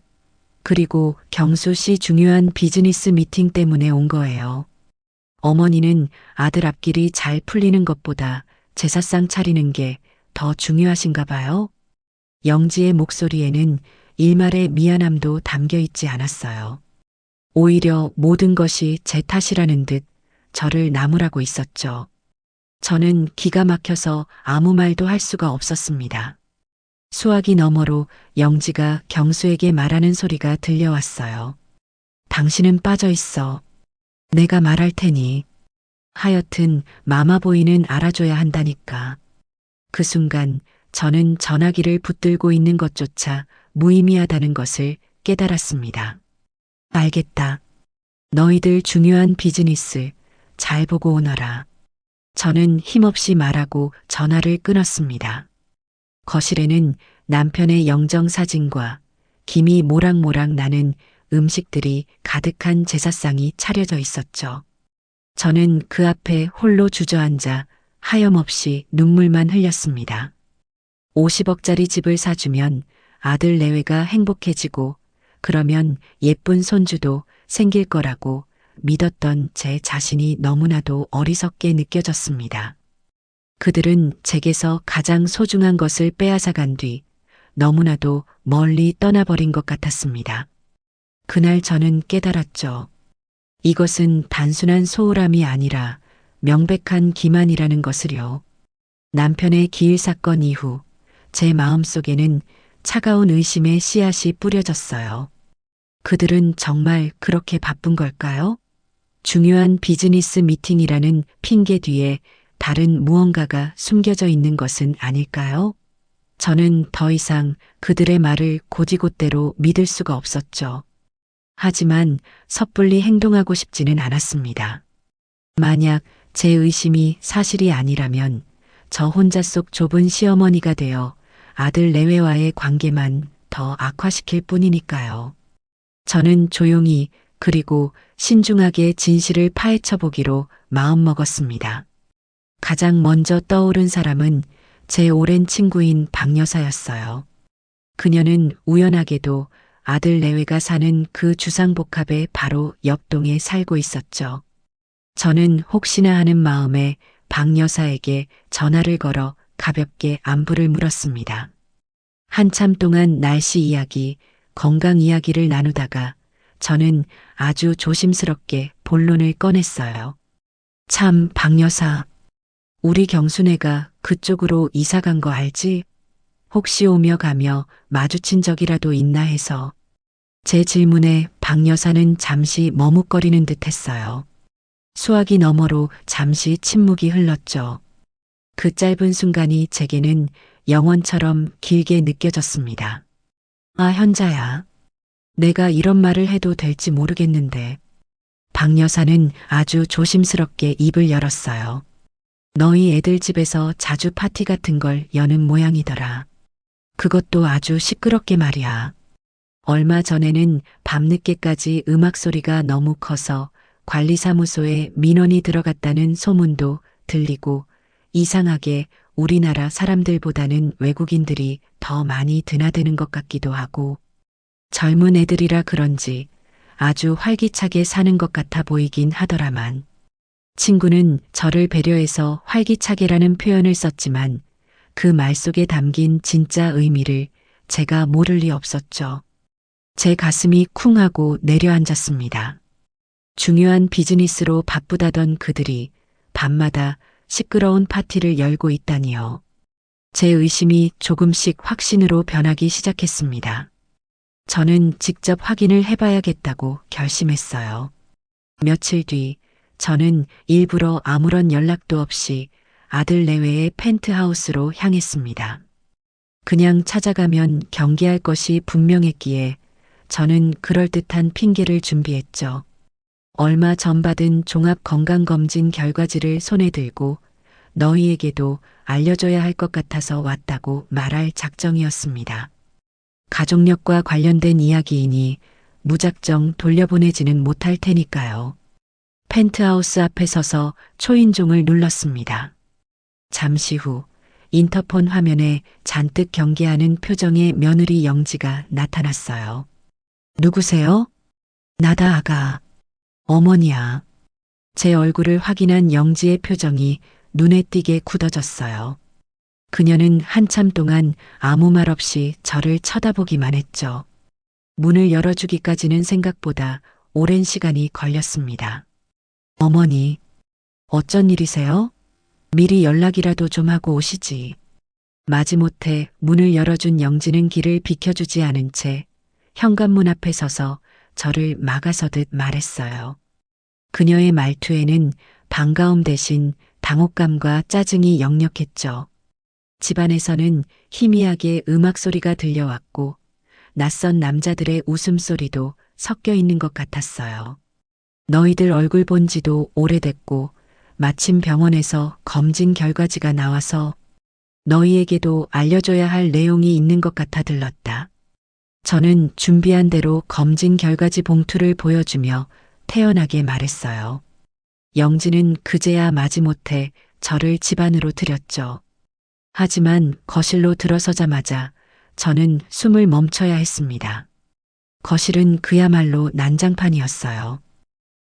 그리고 경수 씨 중요한 비즈니스 미팅 때문에 온 거예요. 어머니는 아들 앞길이 잘 풀리는 것보다 제사상 차리는 게 더 중요하신가 봐요. 영지의 목소리에는 일말의 미안함도 담겨 있지 않았어요. 오히려 모든 것이 제 탓이라는 듯 저를 나무라고 있었죠. 저는 기가 막혀서 아무 말도 할 수가 없었습니다. 수화기 너머로 영지가 경수에게 말하는 소리가 들려왔어요. 당신은 빠져 있어. 내가 말할 테니. 하여튼 마마보이는 알아줘야 한다니까. 그 순간 저는 전화기를 붙들고 있는 것조차 무의미하다는 것을 깨달았습니다. 알겠다. 너희들 중요한 비즈니스 잘 보고 오너라. 저는 힘없이 말하고 전화를 끊었습니다. 거실에는 남편의 영정사진과 김이 모락모락 나는 음식들이 가득한 제사상이 차려져 있었죠. 저는 그 앞에 홀로 주저앉아 하염없이 눈물만 흘렸습니다. 50억짜리 집을 사주면 아들 내외가 행복해지고 그러면 예쁜 손주도 생길 거라고 믿었던 제 자신이 너무나도 어리석게 느껴졌습니다. 그들은 제게서 가장 소중한 것을 빼앗아간 뒤 너무나도 멀리 떠나버린 것 같았습니다. 그날 저는 깨달았죠. 이것은 단순한 소홀함이 아니라 명백한 기만이라는 것을요. 남편의 기일 사건 이후 제 마음속에는 차가운 의심의 씨앗이 뿌려졌어요. 그들은 정말 그렇게 바쁜 걸까요? 중요한 비즈니스 미팅이라는 핑계 뒤에 다른 무언가가 숨겨져 있는 것은 아닐까요? 저는 더 이상 그들의 말을 곧이곧대로 믿을 수가 없었죠. 하지만 섣불리 행동하고 싶지는 않았습니다. 만약 제 의심이 사실이 아니라면 저 혼자 속 좁은 시어머니가 되어 아들 내외와의 관계만 더 악화시킬 뿐이니까요. 저는 조용히 그리고 신중하게 진실을 파헤쳐 보기로 마음먹었습니다. 가장 먼저 떠오른 사람은 제 오랜 친구인 박 여사였어요. 그녀는 우연하게도 아들 내외가 사는 그 주상복합의 바로 옆동에 살고 있었죠. 저는 혹시나 하는 마음에 박 여사에게 전화를 걸어 가볍게 안부를 물었습니다. 한참 동안 날씨 이야기, 건강 이야기를 나누다가 저는 아주 조심스럽게 본론을 꺼냈어요. 참, 박 여사. 우리 경순애가 그쪽으로 이사 간 거 알지? 혹시 오며 가며 마주친 적이라도 있나 해서. 제 질문에 박 여사는 잠시 머뭇거리는 듯 했어요. 수화기 너머로 잠시 침묵이 흘렀죠. 그 짧은 순간이 제게는 영원처럼 길게 느껴졌습니다. 아, 현자야. 내가 이런 말을 해도 될지 모르겠는데. 박 여사는 아주 조심스럽게 입을 열었어요. 너희 애들 집에서 자주 파티 같은 걸 여는 모양이더라. 그것도 아주 시끄럽게 말이야. 얼마 전에는 밤늦게까지 음악 소리가 너무 커서 관리사무소에 민원이 들어갔다는 소문도 들리고 이상하게 우리나라 사람들보다는 외국인들이 더 많이 드나드는 것 같기도 하고 젊은 애들이라 그런지 아주 활기차게 사는 것 같아 보이긴 하더라만. 친구는 저를 배려해서 활기차게라는 표현을 썼지만 그 말 속에 담긴 진짜 의미를 제가 모를 리 없었죠. 제 가슴이 쿵하고 내려앉았습니다. 중요한 비즈니스로 바쁘다던 그들이 밤마다 시끄러운 파티를 열고 있다니요. 제 의심이 조금씩 확신으로 변하기 시작했습니다. 저는 직접 확인을 해봐야겠다고 결심했어요. 며칠 뒤 저는 일부러 아무런 연락도 없이 아들 내외의 펜트하우스로 향했습니다. 그냥 찾아가면 경계할 것이 분명했기에 저는 그럴듯한 핑계를 준비했죠. 얼마 전 받은 종합건강검진 결과지를 손에 들고 너희에게도 알려줘야 할 것 같아서 왔다고 말할 작정이었습니다. 가족력과 관련된 이야기이니 무작정 돌려보내지는 못할 테니까요. 펜트하우스 앞에 서서 초인종을 눌렀습니다. 잠시 후 인터폰 화면에 잔뜩 경계하는 표정의 며느리 영지가 나타났어요. 누구세요? 나다 아가. 어머니야. 제 얼굴을 확인한 영지의 표정이 눈에 띄게 굳어졌어요. 그녀는 한참 동안 아무 말 없이 저를 쳐다보기만 했죠. 문을 열어주기까지는 생각보다 오랜 시간이 걸렸습니다. 어머니, 어쩐 일이세요? 미리 연락이라도 좀 하고 오시지. 마지못해 문을 열어준 영지는 길을 비켜주지 않은 채 현관문 앞에 서서 저를 막아서듯 말했어요. 그녀의 말투에는 반가움 대신 당혹감과 짜증이 역력했죠. 집안에서는 희미하게 음악 소리가 들려왔고 낯선 남자들의 웃음소리도 섞여 있는 것 같았어요. 너희들 얼굴 본 지도 오래됐고 마침 병원에서 검진 결과지가 나와서 너희에게도 알려줘야 할 내용이 있는 것 같아 들렀다. 저는 준비한 대로 검진 결과지 봉투를 보여주며 태연하게 말했어요. 영지는 그제야 마지못해 저를 집 안으로 들였죠. 하지만 거실로 들어서자마자 저는 숨을 멈춰야 했습니다. 거실은 그야말로 난장판이었어요.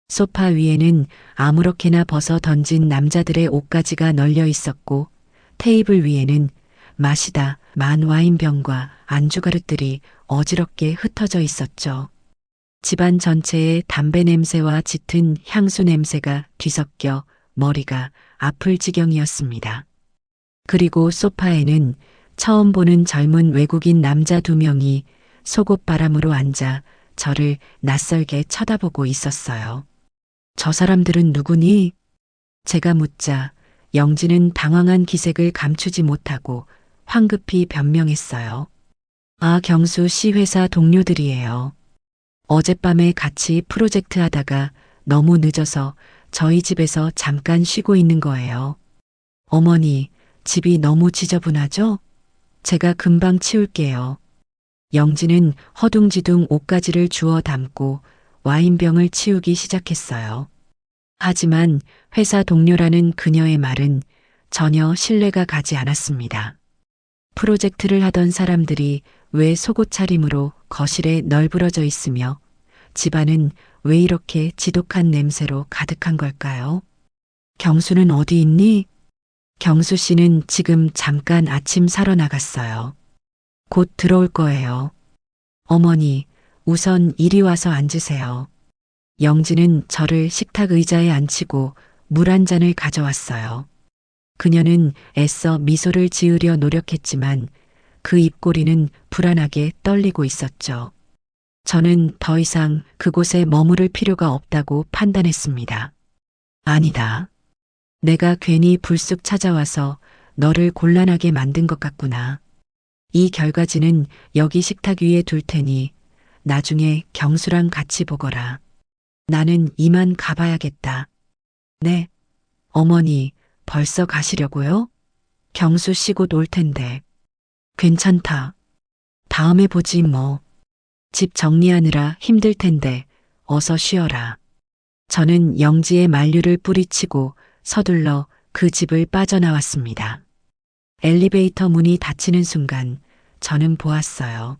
소파 위에는 아무렇게나 벗어 던진 남자들의 옷가지가 널려 있었고 테이블 위에는 마시다 만 와인병과 안주 그릇들이 어지럽게 흩어져 있었죠. 집안 전체에 담배 냄새와 짙은 향수 냄새가 뒤섞여 머리가 아플 지경이었습니다. 그리고 소파에는 처음 보는 젊은 외국인 남자 2명이 속옷 바람으로 앉아 저를 낯설게 쳐다보고 있었어요. 저 사람들은 누구니? 제가 묻자 영진은 당황한 기색을 감추지 못하고 황급히 변명했어요. 아, 경수 씨 회사 동료들이에요. 어젯밤에 같이 프로젝트 하다가 너무 늦어서 저희 집에서 잠깐 쉬고 있는 거예요. 어머니, 집이 너무 지저분하죠? 제가 금방 치울게요. 영진은 허둥지둥 옷가지를 주워 담고 와인병을 치우기 시작했어요. 하지만 회사 동료라는 그녀의 말은 전혀 신뢰가 가지 않았습니다. 프로젝트를 하던 사람들이 왜 속옷 차림으로 거실에 널브러져 있으며 집안은 왜 이렇게 지독한 냄새로 가득한 걸까요? 경수는 어디 있니? 경수 씨는 지금 잠깐 아침 사러 나갔어요. 곧 들어올 거예요. 어머니, 우선 이리 와서 앉으세요. 영진은 저를 식탁 의자에 앉히고 물 한 잔을 가져왔어요. 그녀는 애써 미소를 지으려 노력했지만 그 입꼬리는 불안하게 떨리고 있었죠. 저는 더 이상 그곳에 머무를 필요가 없다고 판단했습니다. 아니다. 내가 괜히 불쑥 찾아와서 너를 곤란하게 만든 것 같구나. 이 결과지는 여기 식탁 위에 둘 테니 나중에 경수랑 같이 보거라. 나는 이만 가봐야겠다. 네. 어머니, 벌써 가시려고요? 경수 씨 곧 올 텐데. 괜찮다. 다음에 보지 뭐. 집 정리하느라 힘들 텐데 어서 쉬어라. 저는 영지의 만류를 뿌리치고 서둘러 그 집을 빠져나왔습니다. 엘리베이터 문이 닫히는 순간 저는 보았어요.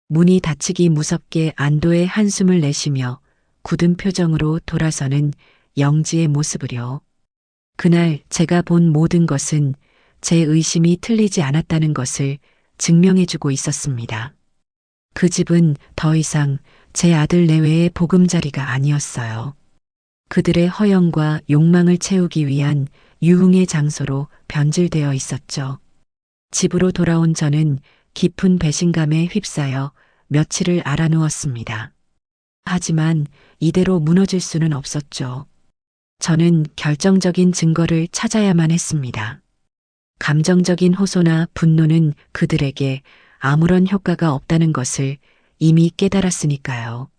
문이 닫히기 무섭게 안도의 한숨을 내쉬며 굳은 표정으로 돌아서는 영지의 모습을요. 그날 제가 본 모든 것은 제 의심이 틀리지 않았다는 것을 증명해주고 있었습니다. 그 집은 더 이상 제 아들 내외의 보금자리가 아니었어요. 그들의 허영과 욕망을 채우기 위한 유흥의 장소로 변질되어 있었죠. 집으로 돌아온 저는 깊은 배신감에 휩싸여 며칠을 알아누웠습니다. 하지만 이대로 무너질 수는 없었죠. 저는 결정적인 증거를 찾아야만 했습니다. 감정적인 호소나 분노는 그들에게 아무런 효과가 없다는 것을 이미 깨달았으니까요.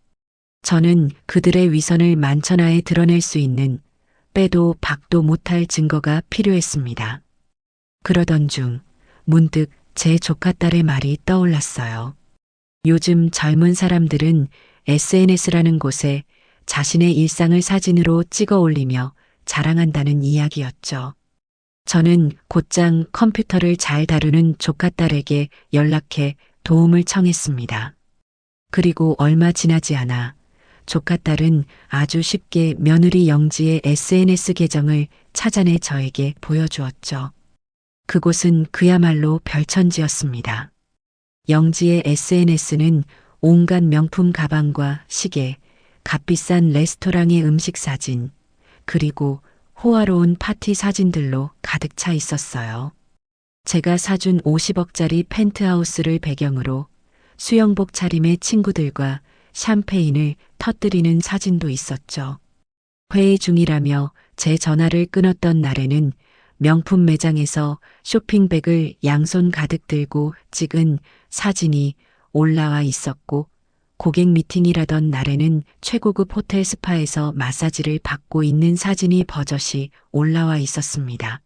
저는 그들의 위선을 만천하에 드러낼 수 있는 빼도 박도 못할 증거가 필요했습니다. 그러던 중 문득 제 조카딸의 말이 떠올랐어요. 요즘 젊은 사람들은 SNS라는 곳에 자신의 일상을 사진으로 찍어 올리며 자랑한다는 이야기였죠. 저는 곧장 컴퓨터를 잘 다루는 조카딸에게 연락해 도움을 청했습니다. 그리고 얼마 지나지 않아 조카딸은 아주 쉽게 며느리 영지의 SNS 계정을 찾아내 저에게 보여주었죠. 그곳은 그야말로 별천지였습니다. 영지의 SNS는 온갖 명품 가방과 시계, 값비싼 레스토랑의 음식 사진, 그리고 호화로운 파티 사진들로 가득 차 있었어요. 제가 사준 50억짜리 펜트하우스를 배경으로 수영복 차림의 친구들과 샴페인을 터뜨리는 사진도 있었죠. 회의 중이라며 제 전화를 끊었던 날에는 명품 매장에서 쇼핑백을 양손 가득 들고 찍은 사진이 올라와 있었고, 고객 미팅이라던 날에는 최고급 호텔 스파에서 마사지를 받고 있는 사진이 버젓이 올라와 있었습니다.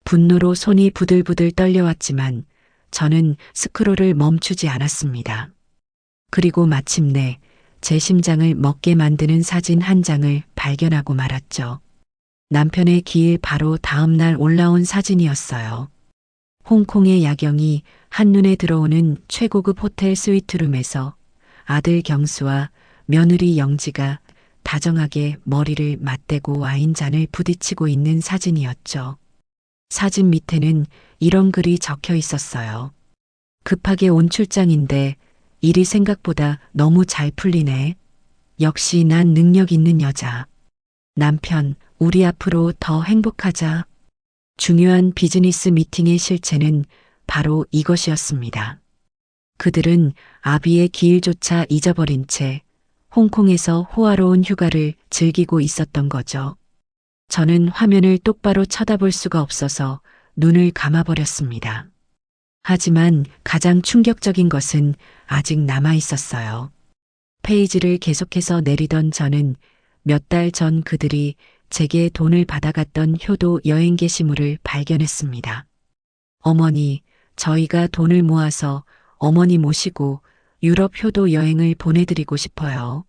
분노로 손이 부들부들 떨려왔지만 저는 스크롤을 멈추지 않았습니다. 그리고 마침내 제 심장을 먹게 만드는 사진 한 장을 발견하고 말았죠. 남편의 기일 바로 다음 날 올라온 사진이었어요. 홍콩의 야경이 한눈에 들어오는 최고급 호텔 스위트룸에서 아들 경수와 며느리 영지가 다정하게 머리를 맞대고 와인잔을 부딪히고 있는 사진이었죠. 사진 밑에는 이런 글이 적혀 있었어요. 급하게 온 출장인데 일이 생각보다 너무 잘 풀리네. 역시 난 능력 있는 여자. 남편, 우리 앞으로 더 행복하자. 중요한 비즈니스 미팅의 실체는 바로 이것이었습니다. 그들은 아비의 기일조차 잊어버린 채 홍콩에서 호화로운 휴가를 즐기고 있었던 거죠. 저는 화면을 똑바로 쳐다볼 수가 없어서 눈을 감아버렸습니다. 하지만 가장 충격적인 것은 아직 남아 있었어요. 페이지를 계속해서 내리던 저는 몇 달 전 그들이 제게 돈을 받아갔던 효도 여행 게시물을 발견했습니다. 어머니, 저희가 돈을 모아서 어머니 모시고 유럽 효도 여행을 보내드리고 싶어요.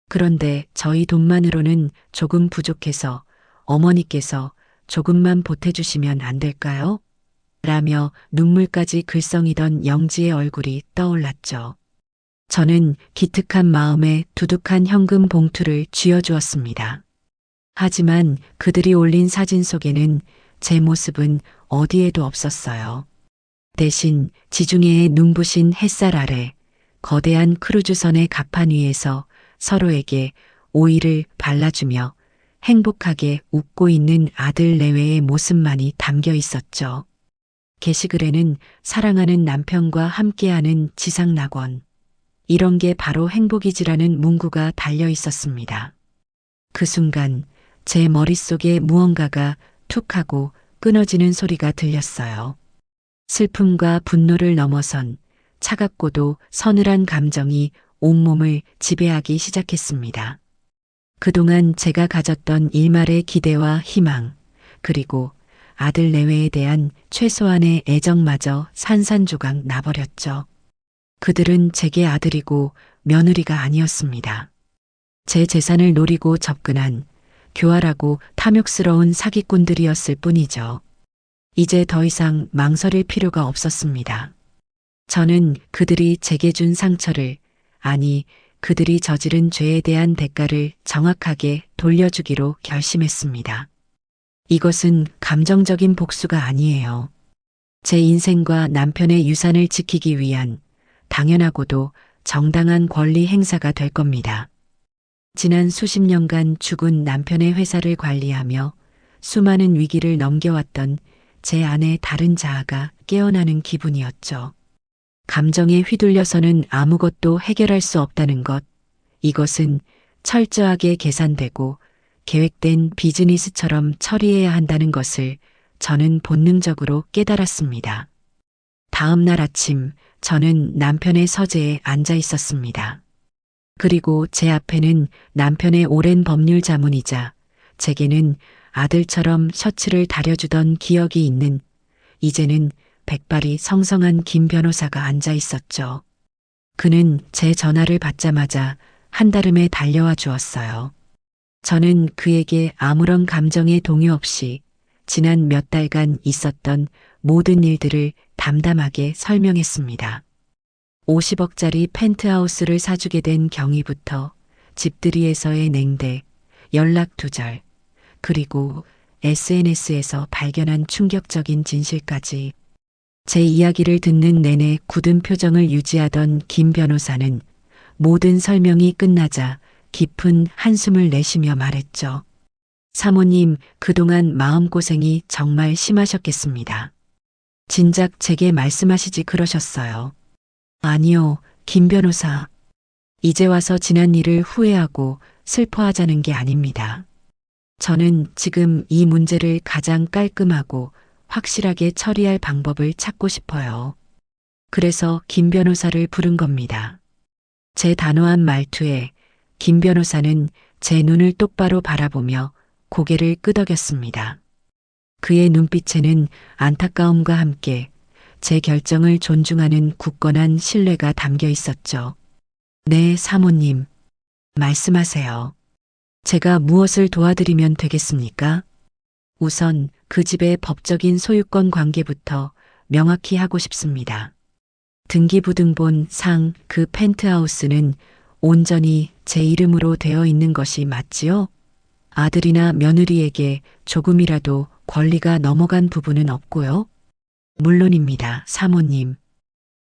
그런데 저희 돈만으로는 조금 부족해서 어머니께서 조금만 보태주시면 안 될까요? 라며 눈물까지 글썽이던 영지의 얼굴이 떠올랐죠. 저는 기특한 마음에 두둑한 현금 봉투를 쥐어주었습니다. 하지만 그들이 올린 사진 속에는 제 모습은 어디에도 없었어요. 대신 지중해의 눈부신 햇살 아래 거대한 크루즈선의 갑판 위에서 서로에게 오일을 발라주며 행복하게 웃고 있는 아들 내외의 모습만이 담겨 있었죠. 게시글에는 사랑하는 남편과 함께하는 지상낙원. 이런 게 바로 행복이지라는 문구가 달려 있었습니다. 그 순간 제 머릿속에 무언가가 툭 하고 끊어지는 소리가 들렸어요. 슬픔과 분노를 넘어선 차갑고도 서늘한 감정이 온몸을 지배하기 시작했습니다. 그동안 제가 가졌던 일말의 기대와 희망, 그리고 아들 내외에 대한 최소한의 애정마저 산산조각 나버렸죠. 그들은 제게 아들이고 며느리가 아니었습니다. 제 재산을 노리고 접근한 교활하고 탐욕스러운 사기꾼들이었을 뿐이죠. 이제 더 이상 망설일 필요가 없었습니다. 저는 그들이 제게 준 상처를, 아니, 그들이 저지른 죄에 대한 대가를 정확하게 돌려주기로 결심했습니다. 이것은 감정적인 복수가 아니에요. 제 인생과 남편의 유산을 지키기 위한 당연하고도 정당한 권리 행사가 될 겁니다. 지난 수십 년간 죽은 남편의 회사를 관리하며 수많은 위기를 넘겨왔던 제 안의 다른 자아가 깨어나는 기분이었죠. 감정에 휘둘려서는 아무것도 해결할 수 없다는 것, 이것은 철저하게 계산되고 계획된 비즈니스처럼 처리해야 한다는 것을 저는 본능적으로 깨달았습니다. 다음 날 아침 저는 남편의 서재에 앉아 있었습니다. 그리고 제 앞에는 남편의 오랜 법률 자문이자 제게는 아들처럼 셔츠를 다려주던 기억이 있는 이제는 백발이 성성한 김 변호사가 앉아 있었죠. 그는 제 전화를 받자마자 한달음에 달려와 주었어요. 저는 그에게 아무런 감정의 동요 없이 지난 몇 달간 있었던 모든 일들을 담담하게 설명했습니다. 50억짜리 펜트하우스를 사주게 된 경위부터 집들이에서의 냉대, 연락 두절, 그리고 SNS에서 발견한 충격적인 진실까지 제 이야기를 듣는 내내 굳은 표정을 유지하던 김 변호사는 모든 설명이 끝나자 깊은 한숨을 내쉬며 말했죠. 사모님, 그동안 마음고생이 정말 심하셨겠습니다. 진작 제게 말씀하시지 그러셨어요. 아니요, 김 변호사. 이제 와서 지난 일을 후회하고 슬퍼하자는 게 아닙니다. 저는 지금 이 문제를 가장 깔끔하고 확실하게 처리할 방법을 찾고 싶어요. 그래서 김 변호사를 부른 겁니다. 제 단호한 말투에 김 변호사는 제 눈을 똑바로 바라보며 고개를 끄덕였습니다. 그의 눈빛에는 안타까움과 함께 제 결정을 존중하는 굳건한 신뢰가 담겨 있었죠. 네, 사모님. 말씀하세요. 제가 무엇을 도와드리면 되겠습니까? 우선 그 집의 법적인 소유권 관계부터 명확히 하고 싶습니다. 등기부등본 상 그 펜트하우스는 온전히 제 이름으로 되어 있는 것이 맞지요? 아들이나 며느리에게 조금이라도 권리가 넘어간 부분은 없고요. 물론입니다, 사모님.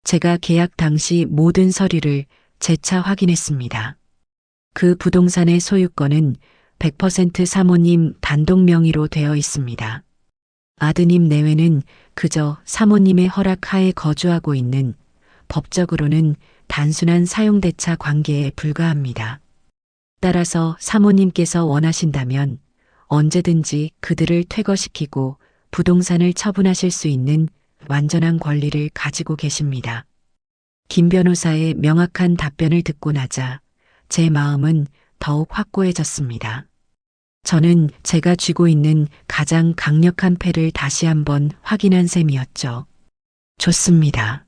제가 계약 당시 모든 서류를 재차 확인했습니다. 그 부동산의 소유권은 100% 사모님 단독 명의로 되어 있습니다. 아드님 내외는 그저 사모님의 허락하에 거주하고 있는, 법적으로는 단순한 사용대차 관계에 불과합니다. 따라서 사모님께서 원하신다면 언제든지 그들을 퇴거시키고 부동산을 처분하실 수 있는 완전한 권리를 가지고 계십니다. 김 변호사의 명확한 답변을 듣고 나자 제 마음은 더욱 확고해졌습니다. 저는 제가 쥐고 있는 가장 강력한 패를 다시 한번 확인한 셈이었죠. 좋습니다.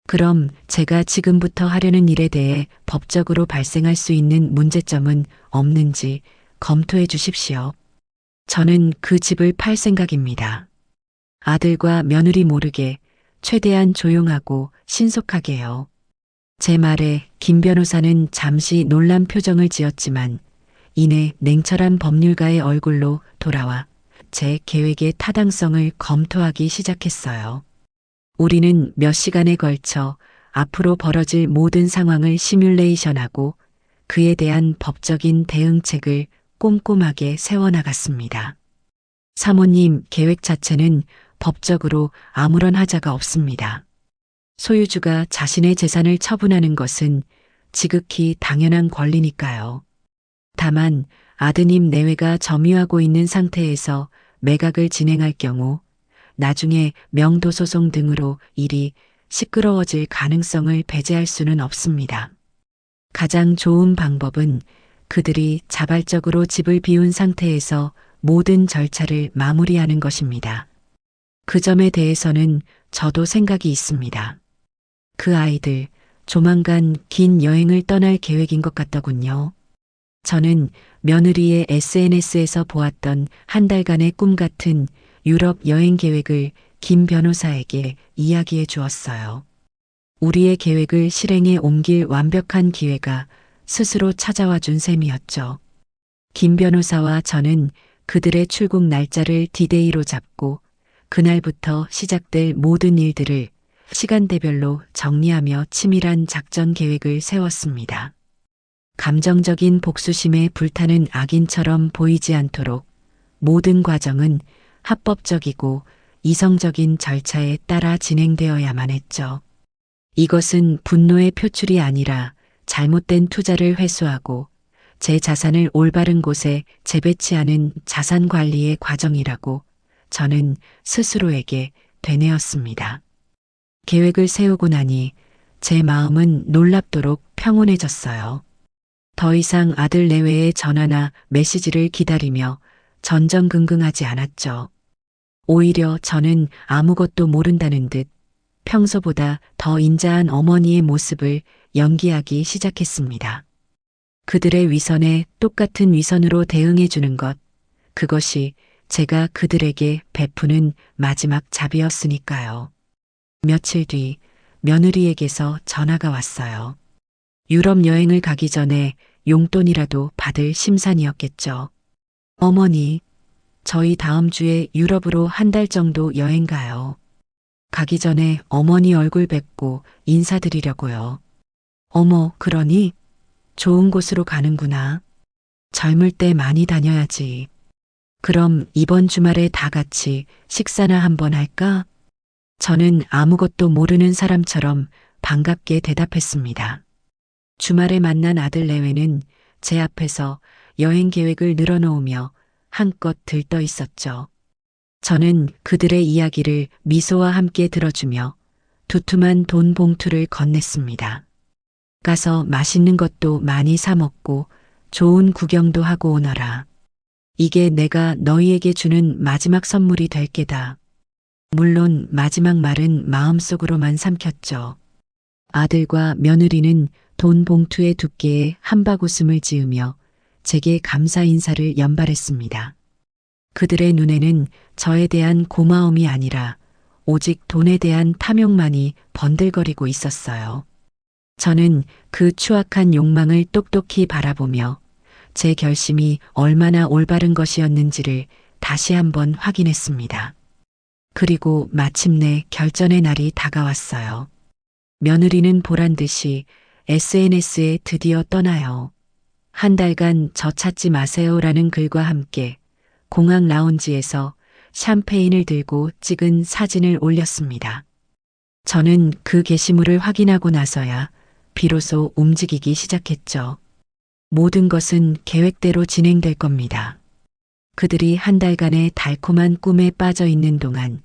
그럼 제가 지금부터 하려는 일에 대해 법적으로 발생할 수 있는 문제점은 없는지 검토해 주십시오. 저는 그 집을 팔 생각입니다. 아들과 며느리 모르게 최대한 조용하고 신속하게요. 제 말에 김 변호사는 잠시 놀란 표정을 지었지만 이내 냉철한 법률가의 얼굴로 돌아와 제 계획의 타당성을 검토하기 시작했어요. 우리는 몇 시간에 걸쳐 앞으로 벌어질 모든 상황을 시뮬레이션하고 그에 대한 법적인 대응책을 꼼꼼하게 세워나갔습니다. 사모님 계획 자체는 법적으로 아무런 하자가 없습니다. 소유주가 자신의 재산을 처분하는 것은 지극히 당연한 권리니까요. 다만 아드님 내외가 점유하고 있는 상태에서 매각을 진행할 경우 나중에 명도소송 등으로 일이 시끄러워질 가능성을 배제할 수는 없습니다. 가장 좋은 방법은 그들이 자발적으로 집을 비운 상태에서 모든 절차를 마무리하는 것입니다. 그 점에 대해서는 저도 생각이 있습니다. 그 아이들 조만간 긴 여행을 떠날 계획인 것 같더군요. 저는 며느리의 SNS에서 보았던 한 달간의 꿈 같은 유럽 여행 계획을 김 변호사에게 이야기해 주었어요. 우리의 계획을 실행에 옮길 완벽한 기회가 스스로 찾아와 준 셈이었죠. 김 변호사와 저는 그들의 출국 날짜를 디데이로 잡고 그날부터 시작될 모든 일들을 시간대별로 정리하며 치밀한 작전 계획을 세웠습니다. 감정적인 복수심에 불타는 악인처럼 보이지 않도록 모든 과정은 합법적이고 이성적인 절차에 따라 진행되어야만 했죠. 이것은 분노의 표출이 아니라 잘못된 투자를 회수하고 제 자산을 올바른 곳에 재배치하는 자산 관리의 과정이라고 저는 스스로에게 되뇌었습니다. 계획을 세우고 나니 제 마음은 놀랍도록 평온해졌어요. 더 이상 아들 내외의 전화나 메시지를 기다리며 전전긍긍하지 않았죠. 오히려 저는 아무것도 모른다는 듯 평소보다 더 인자한 어머니의 모습을 연기하기 시작했습니다. 그들의 위선에 똑같은 위선으로 대응해 주는 것, 그것이 제가 그들에게 베푸는 마지막 잡이었으니까요. 며칠 뒤 며느리에게서 전화가 왔어요. 유럽 여행을 가기 전에 용돈이라도 받을 심산이었겠죠. 어머니, 저희 다음 주에 유럽으로 한 달 정도 여행 가요. 가기 전에 어머니 얼굴 뵙고 인사드리려고요. 어머, 그러니? 좋은 곳으로 가는구나. 젊을 때 많이 다녀야지. 그럼 이번 주말에 다 같이 식사나 한번 할까? 저는 아무것도 모르는 사람처럼 반갑게 대답했습니다. 주말에 만난 아들 내외는 제 앞에서 여행 계획을 늘어놓으며 한껏 들떠 있었죠. 저는 그들의 이야기를 미소와 함께 들어주며 두툼한 돈 봉투를 건넸습니다. 가서 맛있는 것도 많이 사 먹고 좋은 구경도 하고 오너라. 이게 내가 너희에게 주는 마지막 선물이 될 게다. 물론 마지막 말은 마음속으로만 삼켰죠. 아들과 며느리는 돈 봉투의 두께에 한박웃음을 지으며 제게 감사 인사를 연발했습니다. 그들의 눈에는 저에 대한 고마움이 아니라 오직 돈에 대한 탐욕만이 번들거리고 있었어요. 저는 그 추악한 욕망을 똑똑히 바라보며 제 결심이 얼마나 올바른 것이었는지를 다시 한번 확인했습니다. 그리고 마침내 결전의 날이 다가왔어요. 며느리는 보란 듯이 SNS에 드디어 떠나요. 한 달간 저 찾지 마세요라는 글과 함께 공항 라운지에서 샴페인을 들고 찍은 사진을 올렸습니다. 저는 그 게시물을 확인하고 나서야 비로소 움직이기 시작했죠. 모든 것은 계획대로 진행될 겁니다. 그들이 한 달간의 달콤한 꿈에 빠져 있는 동안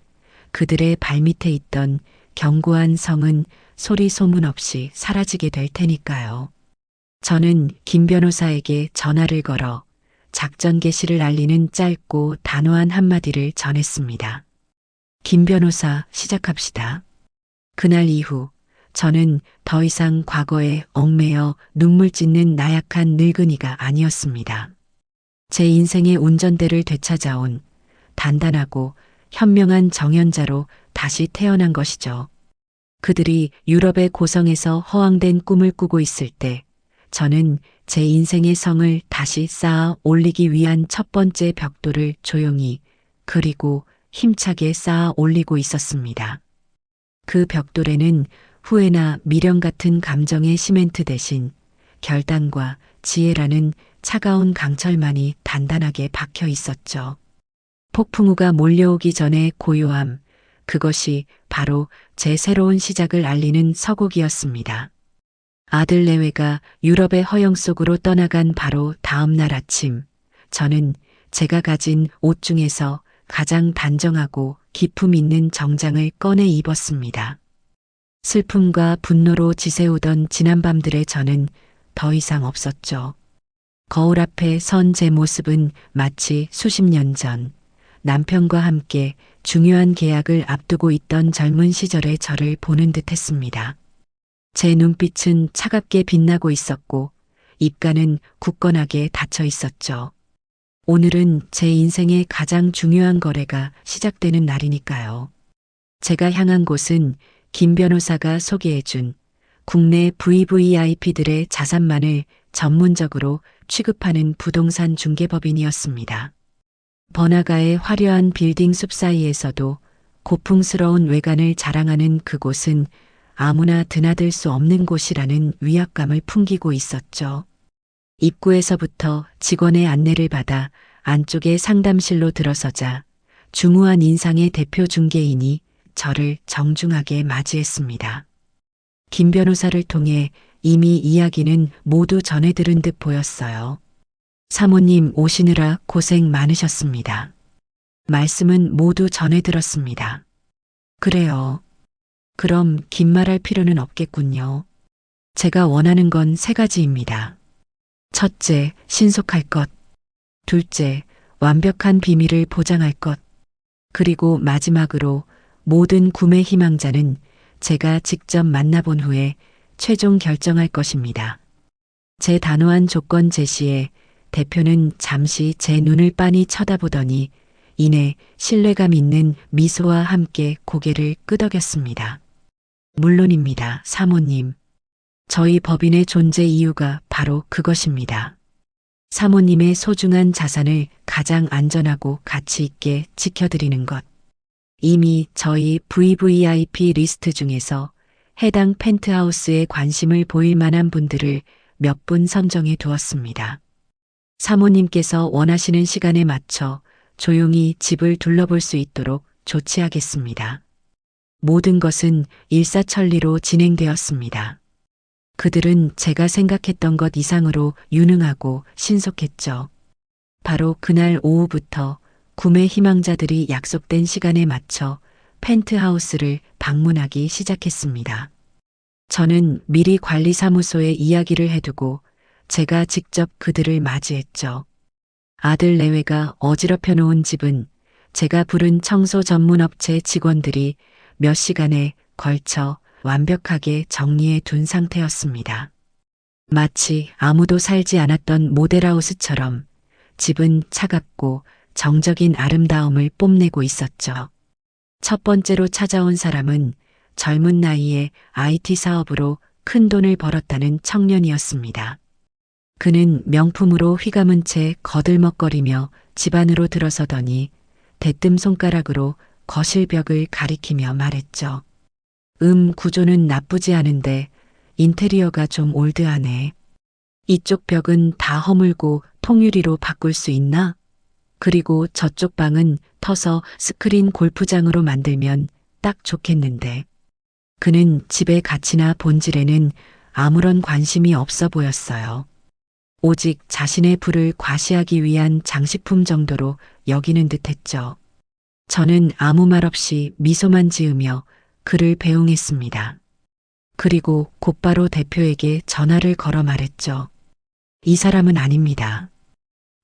그들의 발밑에 있던 견고한 성은 소리 소문 없이 사라지게 될 테니까요. 저는 김 변호사에게 전화를 걸어 작전 개시를 알리는 짧고 단호한 한마디를 전했습니다. 김 변호사, 시작합시다. 그날 이후 저는 더 이상 과거에 얽매여 눈물 찢는 나약한 늙은이가 아니었습니다. 제 인생의 운전대를 되찾아온 단단하고 현명한 정연자로 다시 태어난 것이죠. 그들이 유럽의 고성에서 허황된 꿈을 꾸고 있을 때 저는 제 인생의 성을 다시 쌓아 올리기 위한 첫 번째 벽돌을 조용히 그리고 힘차게 쌓아 올리고 있었습니다. 그 벽돌에는 후회나 미련 같은 감정의 시멘트 대신 결단과 지혜라는 차가운 강철만이 단단하게 박혀 있었죠. 폭풍우가 몰려오기 전에 고요함, 그것이 바로 제 새로운 시작을 알리는 서곡이었습니다. 아들 내외가 유럽의 허영 속으로 떠나간 바로 다음 날 아침, 저는 제가 가진 옷 중에서 가장 단정하고 기품 있는 정장을 꺼내 입었습니다. 슬픔과 분노로 지새우던 지난밤들의 저는 더 이상 없었죠. 거울 앞에 선 제 모습은 마치 수십 년 전 남편과 함께 중요한 계약을 앞두고 있던 젊은 시절의 저를 보는 듯 했습니다. 제 눈빛은 차갑게 빛나고 있었고 입가는 굳건하게 닫혀 있었죠. 오늘은 제 인생의 가장 중요한 거래가 시작되는 날이니까요. 제가 향한 곳은 김 변호사가 소개해준 국내 VVIP들의 자산만을 전문적으로 취급하는 부동산 중개법인이었습니다. 번화가의 화려한 빌딩 숲 사이에서도 고풍스러운 외관을 자랑하는 그곳은 아무나 드나들 수 없는 곳이라는 위압감을 풍기고 있었죠. 입구에서부터 직원의 안내를 받아 안쪽의 상담실로 들어서자 중후한 인상의 대표 중개인이 저를 정중하게 맞이했습니다. 김 변호사를 통해 이미 이야기는 모두 전해 들은 듯 보였어요. 사모님 오시느라 고생 많으셨습니다. 말씀은 모두 전해 들었습니다. 그래요. 그럼 긴 말할 필요는 없겠군요. 제가 원하는 건 세 가지입니다. 첫째, 신속할 것. 둘째, 완벽한 비밀을 보장할 것. 그리고 마지막으로 모든 구매 희망자는 제가 직접 만나본 후에 최종 결정할 것입니다. 제 단호한 조건 제시에 대표는 잠시 제 눈을 빤히 쳐다보더니 이내 신뢰감 있는 미소와 함께 고개를 끄덕였습니다. 물론입니다, 사모님. 저희 법인의 존재 이유가 바로 그것입니다. 사모님의 소중한 자산을 가장 안전하고 가치 있게 지켜드리는 것. 이미 저희 VVIP 리스트 중에서 해당 펜트하우스에 관심을 보일 만한 분들을 몇 분 선정해 두었습니다. 사모님께서 원하시는 시간에 맞춰 조용히 집을 둘러볼 수 있도록 조치하겠습니다. 모든 것은 일사천리로 진행되었습니다. 그들은 제가 생각했던 것 이상으로 유능하고 신속했죠. 바로 그날 오후부터 구매 희망자들이 약속된 시간에 맞춰 펜트하우스를 방문하기 시작했습니다. 저는 미리 관리사무소에 이야기를 해두고 제가 직접 그들을 맞이했죠. 아들 내외가 어지럽혀 놓은 집은 제가 부른 청소 전문 업체 직원들이 몇 시간에 걸쳐 완벽하게 정리해 둔 상태였습니다. 마치 아무도 살지 않았던 모델하우스처럼 집은 차갑고 정적인 아름다움을 뽐내고 있었죠. 첫 번째로 찾아온 사람은 젊은 나이에 IT 사업으로 큰 돈을 벌었다는 청년이었습니다. 그는 명품으로 휘감은 채 거들먹거리며 집 안으로 들어서더니 대뜸 손가락으로 거실 벽을 가리키며 말했죠. 구조는 나쁘지 않은데 인테리어가 좀 올드하네. 이쪽 벽은 다 허물고 통유리로 바꿀 수 있나? 그리고 저쪽 방은 터서 스크린 골프장으로 만들면 딱 좋겠는데. 그는 집의 가치나 본질에는 아무런 관심이 없어 보였어요. 오직 자신의 부를 과시하기 위한 장식품 정도로 여기는 듯했죠. 저는 아무 말 없이 미소만 지으며 그를 배웅했습니다. 그리고 곧바로 대표에게 전화를 걸어 말했죠. 이 사람은 아닙니다.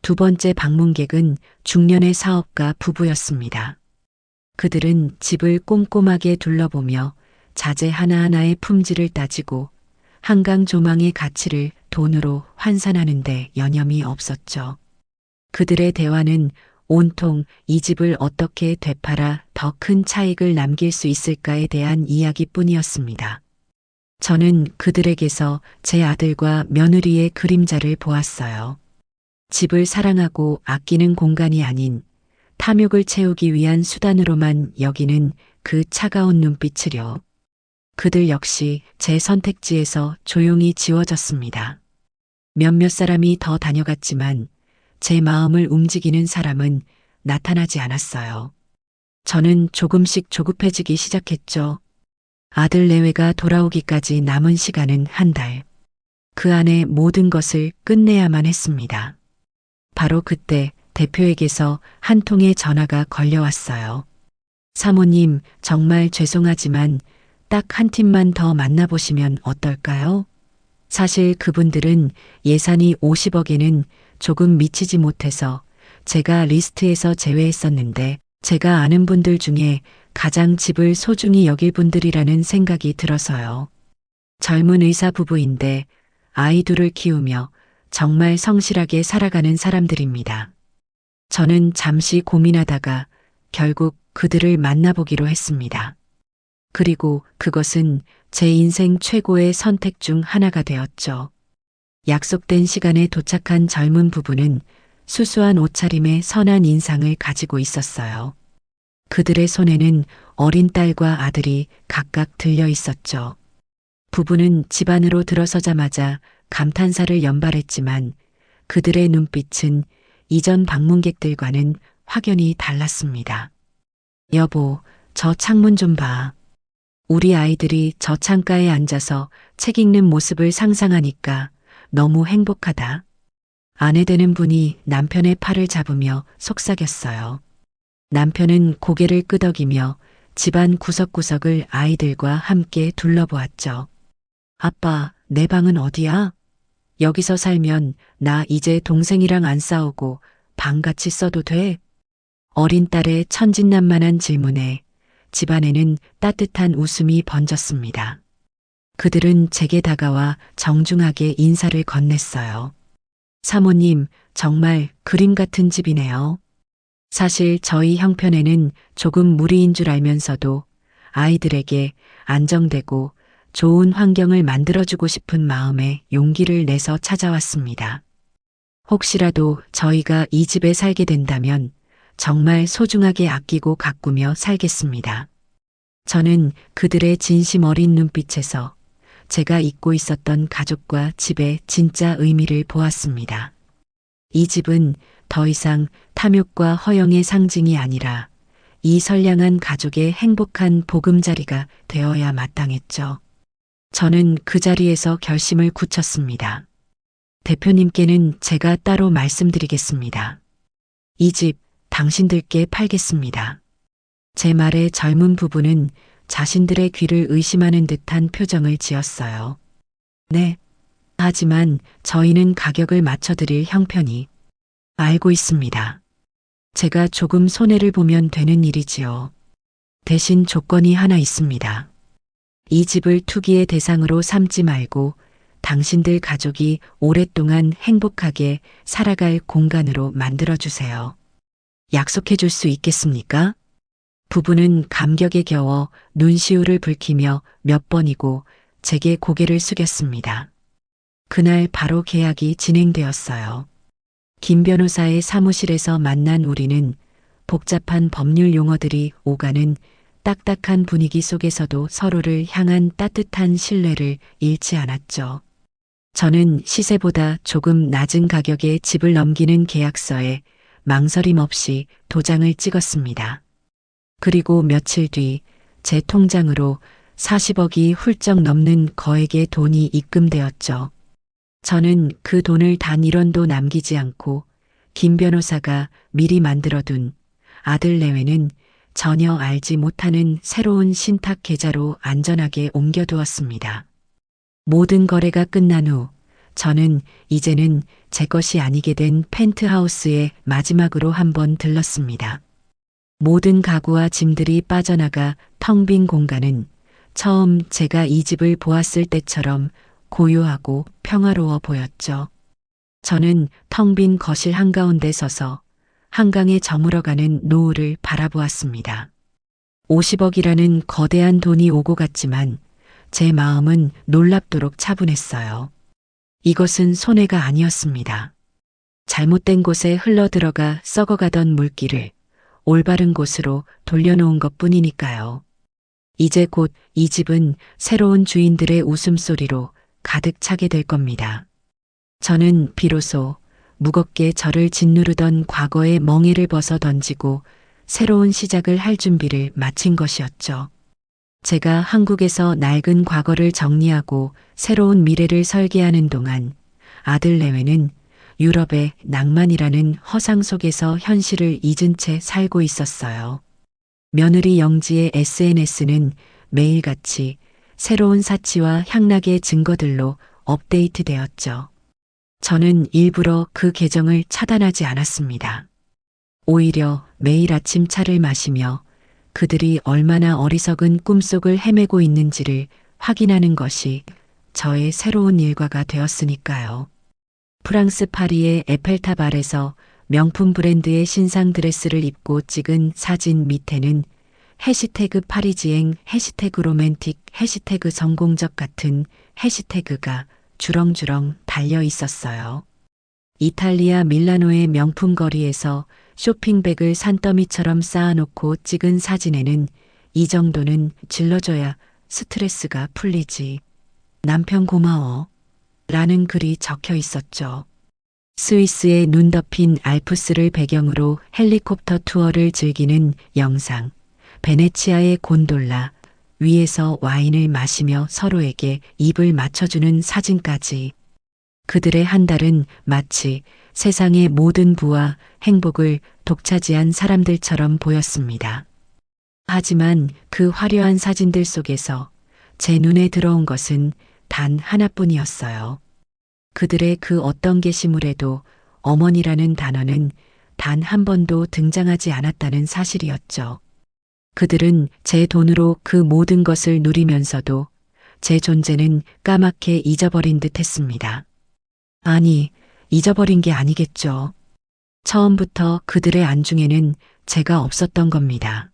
두 번째 방문객은 중년의 사업가 부부였습니다. 그들은 집을 꼼꼼하게 둘러보며 자재 하나하나의 품질을 따지고 한강 조망의 가치를 돈으로 환산하는 데 여념이 없었죠. 그들의 대화는 온통 이 집을 어떻게 되팔아 더 큰 차익을 남길 수 있을까에 대한 이야기뿐이었습니다. 저는 그들에게서 제 아들과 며느리의 그림자를 보았어요. 집을 사랑하고 아끼는 공간이 아닌 탐욕을 채우기 위한 수단으로만 여기는 그 차가운 눈빛을요. 그들 역시 제 선택지에서 조용히 지워졌습니다. 몇몇 사람이 더 다녀갔지만 제 마음을 움직이는 사람은 나타나지 않았어요. 저는 조금씩 조급해지기 시작했죠. 아들 내외가 돌아오기까지 남은 시간은 한 달. 그 안에 모든 것을 끝내야만 했습니다. 바로 그때 대표에게서 한 통의 전화가 걸려왔어요. 사모님, 정말 죄송하지만 딱 한 팀만 더 만나보시면 어떨까요? 사실 그분들은 예산이 50억에는 조금 미치지 못해서 제가 리스트에서 제외했었는데 제가 아는 분들 중에 가장 집을 소중히 여길 분들이라는 생각이 들어서요. 젊은 의사 부부인데 아이 둘을 키우며 정말 성실하게 살아가는 사람들입니다. 저는 잠시 고민하다가 결국 그들을 만나보기로 했습니다. 그리고 그것은 제 인생 최고의 선택 중 하나가 되었죠. 약속된 시간에 도착한 젊은 부부는 수수한 옷차림에 선한 인상을 가지고 있었어요. 그들의 손에는 어린 딸과 아들이 각각 들려 있었죠. 부부는 집 안으로 들어서자마자 감탄사를 연발했지만 그들의 눈빛은 이전 방문객들과는 확연히 달랐습니다. 여보, 저 창문 좀 봐. 우리 아이들이 저 창가에 앉아서 책 읽는 모습을 상상하니까 너무 행복하다. 아내 되는 분이 남편의 팔을 잡으며 속삭였어요. 남편은 고개를 끄덕이며 집안 구석구석을 아이들과 함께 둘러보았죠. 아빠, 내 방은 어디야? 여기서 살면 나 이제 동생이랑 안 싸우고 방같이 써도 돼? 어린 딸의 천진난만한 질문에 집안에는 따뜻한 웃음이 번졌습니다. 그들은 제게 다가와 정중하게 인사를 건넸어요. 사모님, 정말 그림 같은 집이네요. 사실 저희 형편에는 조금 무리인 줄 알면서도 아이들에게 안정되고 좋은 환경을 만들어주고 싶은 마음에 용기를 내서 찾아왔습니다. 혹시라도 저희가 이 집에 살게 된다면 정말 소중하게 아끼고 가꾸며 살겠습니다. 저는 그들의 진심 어린 눈빛에서 제가 잊고 있었던 가족과 집의 진짜 의미를 보았습니다. 이 집은 더 이상 탐욕과 허영의 상징이 아니라 이 선량한 가족의 행복한 보금자리가 되어야 마땅했죠. 저는 그 자리에서 결심을 굳혔습니다. 대표님께는 제가 따로 말씀드리겠습니다. 이 집 당신들께 팔겠습니다. 제 말에 젊은 부부는 자신들의 귀를 의심하는 듯한 표정을 지었어요. 네. 하지만 저희는 가격을 맞춰드릴 형편이 알고 있습니다. 제가 조금 손해를 보면 되는 일이지요. 대신 조건이 하나 있습니다. 이 집을 투기의 대상으로 삼지 말고 당신들 가족이 오랫동안 행복하게 살아갈 공간으로 만들어주세요. 약속해 줄 수 있겠습니까? 부부는 감격에 겨워 눈시울을 붉히며 몇 번이고 제게 고개를 숙였습니다. 그날 바로 계약이 진행되었어요. 김 변호사의 사무실에서 만난 우리는 복잡한 법률 용어들이 오가는 딱딱한 분위기 속에서도 서로를 향한 따뜻한 신뢰를 잃지 않았죠. 저는 시세보다 조금 낮은 가격에 집을 넘기는 계약서에 망설임 없이 도장을 찍었습니다. 그리고 며칠 뒤 제 통장으로 40억이 훌쩍 넘는 거액의 돈이 입금되었죠. 저는 그 돈을 단 1원도 남기지 않고 김 변호사가 미리 만들어둔 아들 내외는 전혀 알지 못하는 새로운 신탁 계좌로 안전하게 옮겨두었습니다. 모든 거래가 끝난 후 저는 이제는 제 것이 아니게 된 펜트하우스에 마지막으로 한번 들렀습니다. 모든 가구와 짐들이 빠져나가 텅 빈 공간은 처음 제가 이 집을 보았을 때처럼 고요하고 평화로워 보였죠. 저는 텅 빈 거실 한가운데 서서 한강에 저물어가는 노을을 바라보았습니다. 50억이라는 거대한 돈이 오고 갔지만 제 마음은 놀랍도록 차분했어요. 이것은 손해가 아니었습니다. 잘못된 곳에 흘러들어가 썩어가던 물기를 올바른 곳으로 돌려놓은 것뿐이니까요. 이제 곧 이 집은 새로운 주인들의 웃음소리로 가득 차게 될 겁니다. 저는 비로소 무겁게 저를 짓누르던 과거의 멍에를 벗어 던지고 새로운 시작을 할 준비를 마친 것이었죠. 제가 한국에서 낡은 과거를 정리하고 새로운 미래를 설계하는 동안 아들 내외는 유럽의 낭만이라는 허상 속에서 현실을 잊은 채 살고 있었어요. 며느리 영지의 SNS는 매일같이 새로운 사치와 향락의 증거들로 업데이트되었죠. 저는 일부러 그 계정을 차단하지 않았습니다. 오히려 매일 아침 차를 마시며 그들이 얼마나 어리석은 꿈속을 헤매고 있는지를 확인하는 것이 저의 새로운 일과가 되었으니까요. 프랑스 파리의 에펠탑 아래서 명품 브랜드의 신상 드레스를 입고 찍은 사진 밑에는 해시태그 파리지행, 해시태그 로맨틱, 해시태그 성공적 같은 해시태그가 주렁주렁 달려 있었어요. 이탈리아 밀라노의 명품 거리에서 쇼핑백을 산더미처럼 쌓아놓고 찍은 사진에는 이 정도는 질러줘야 스트레스가 풀리지. 남편 고마워. 라는 글이 적혀 있었죠. 스위스의 눈 덮인 알프스를 배경으로 헬리콥터 투어를 즐기는 영상, 베네치아의 곤돌라, 위에서 와인을 마시며 서로에게 입을 맞춰주는 사진까지. 그들의 한 달은 마치 세상의 모든 부와 행복을 독차지한 사람들처럼 보였습니다. 하지만 그 화려한 사진들 속에서 제 눈에 들어온 것은 단 하나뿐이었어요. 그들의 그 어떤 게시물에도 어머니라는 단어는 단 한 번도 등장하지 않았다는 사실이었죠. 그들은 제 돈으로 그 모든 것을 누리면서도 제 존재는 까맣게 잊어버린 듯 했습니다. 아니, 잊어버린 게 아니겠죠. 처음부터 그들의 안중에는 제가 없었던 겁니다.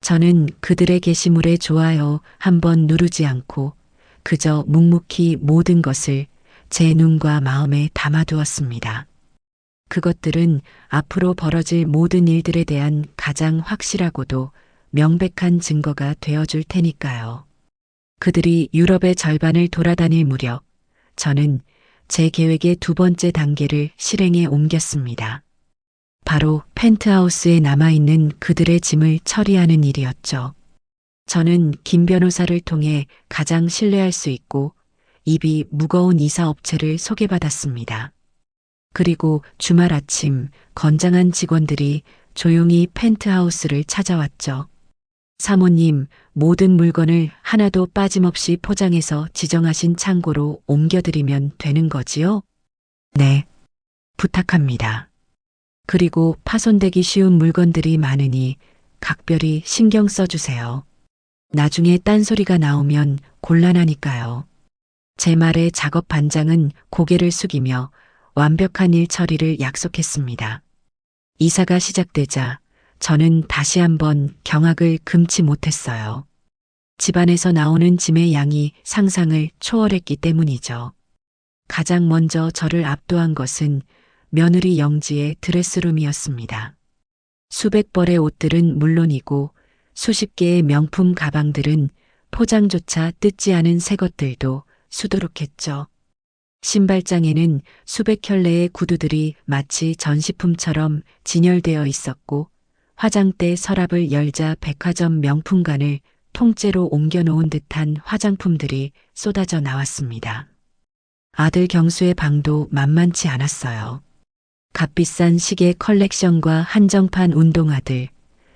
저는 그들의 게시물에 좋아요 한번 누르지 않고 그저 묵묵히 모든 것을 제 눈과 마음에 담아두었습니다. 그것들은 앞으로 벌어질 모든 일들에 대한 가장 확실하고도 명백한 증거가 되어줄 테니까요. 그들이 유럽의 절반을 돌아다닐 무렵 저는 제 계획의 두 번째 단계를 실행에 옮겼습니다. 바로 펜트하우스에 남아있는 그들의 짐을 처리하는 일이었죠. 저는 김 변호사를 통해 가장 신뢰할 수 있고 입이 무거운 이사업체를 소개받았습니다. 그리고 주말 아침 건장한 직원들이 조용히 펜트하우스를 찾아왔죠. 사모님, 모든 물건을 하나도 빠짐없이 포장해서 지정하신 창고로 옮겨드리면 되는 거지요? 네, 부탁합니다. 그리고 파손되기 쉬운 물건들이 많으니 각별히 신경 써주세요. 나중에 딴소리가 나오면 곤란하니까요. 제 말에 작업 반장은 고개를 숙이며 완벽한 일 처리를 약속했습니다. 이사가 시작되자 저는 다시 한번 경악을 금치 못했어요. 집안에서 나오는 짐의 양이 상상을 초월했기 때문이죠. 가장 먼저 저를 압도한 것은 며느리 영지의 드레스룸이었습니다. 수백 벌의 옷들은 물론이고 수십 개의 명품 가방들은 포장조차 뜯지 않은 새 것들도 수두룩했죠. 신발장에는 수백 켤레의 구두들이 마치 전시품처럼 진열되어 있었고 화장대 서랍을 열자 백화점 명품관을 통째로 옮겨놓은 듯한 화장품들이 쏟아져 나왔습니다. 아들 경수의 방도 만만치 않았어요. 값비싼 시계 컬렉션과 한정판 운동화들,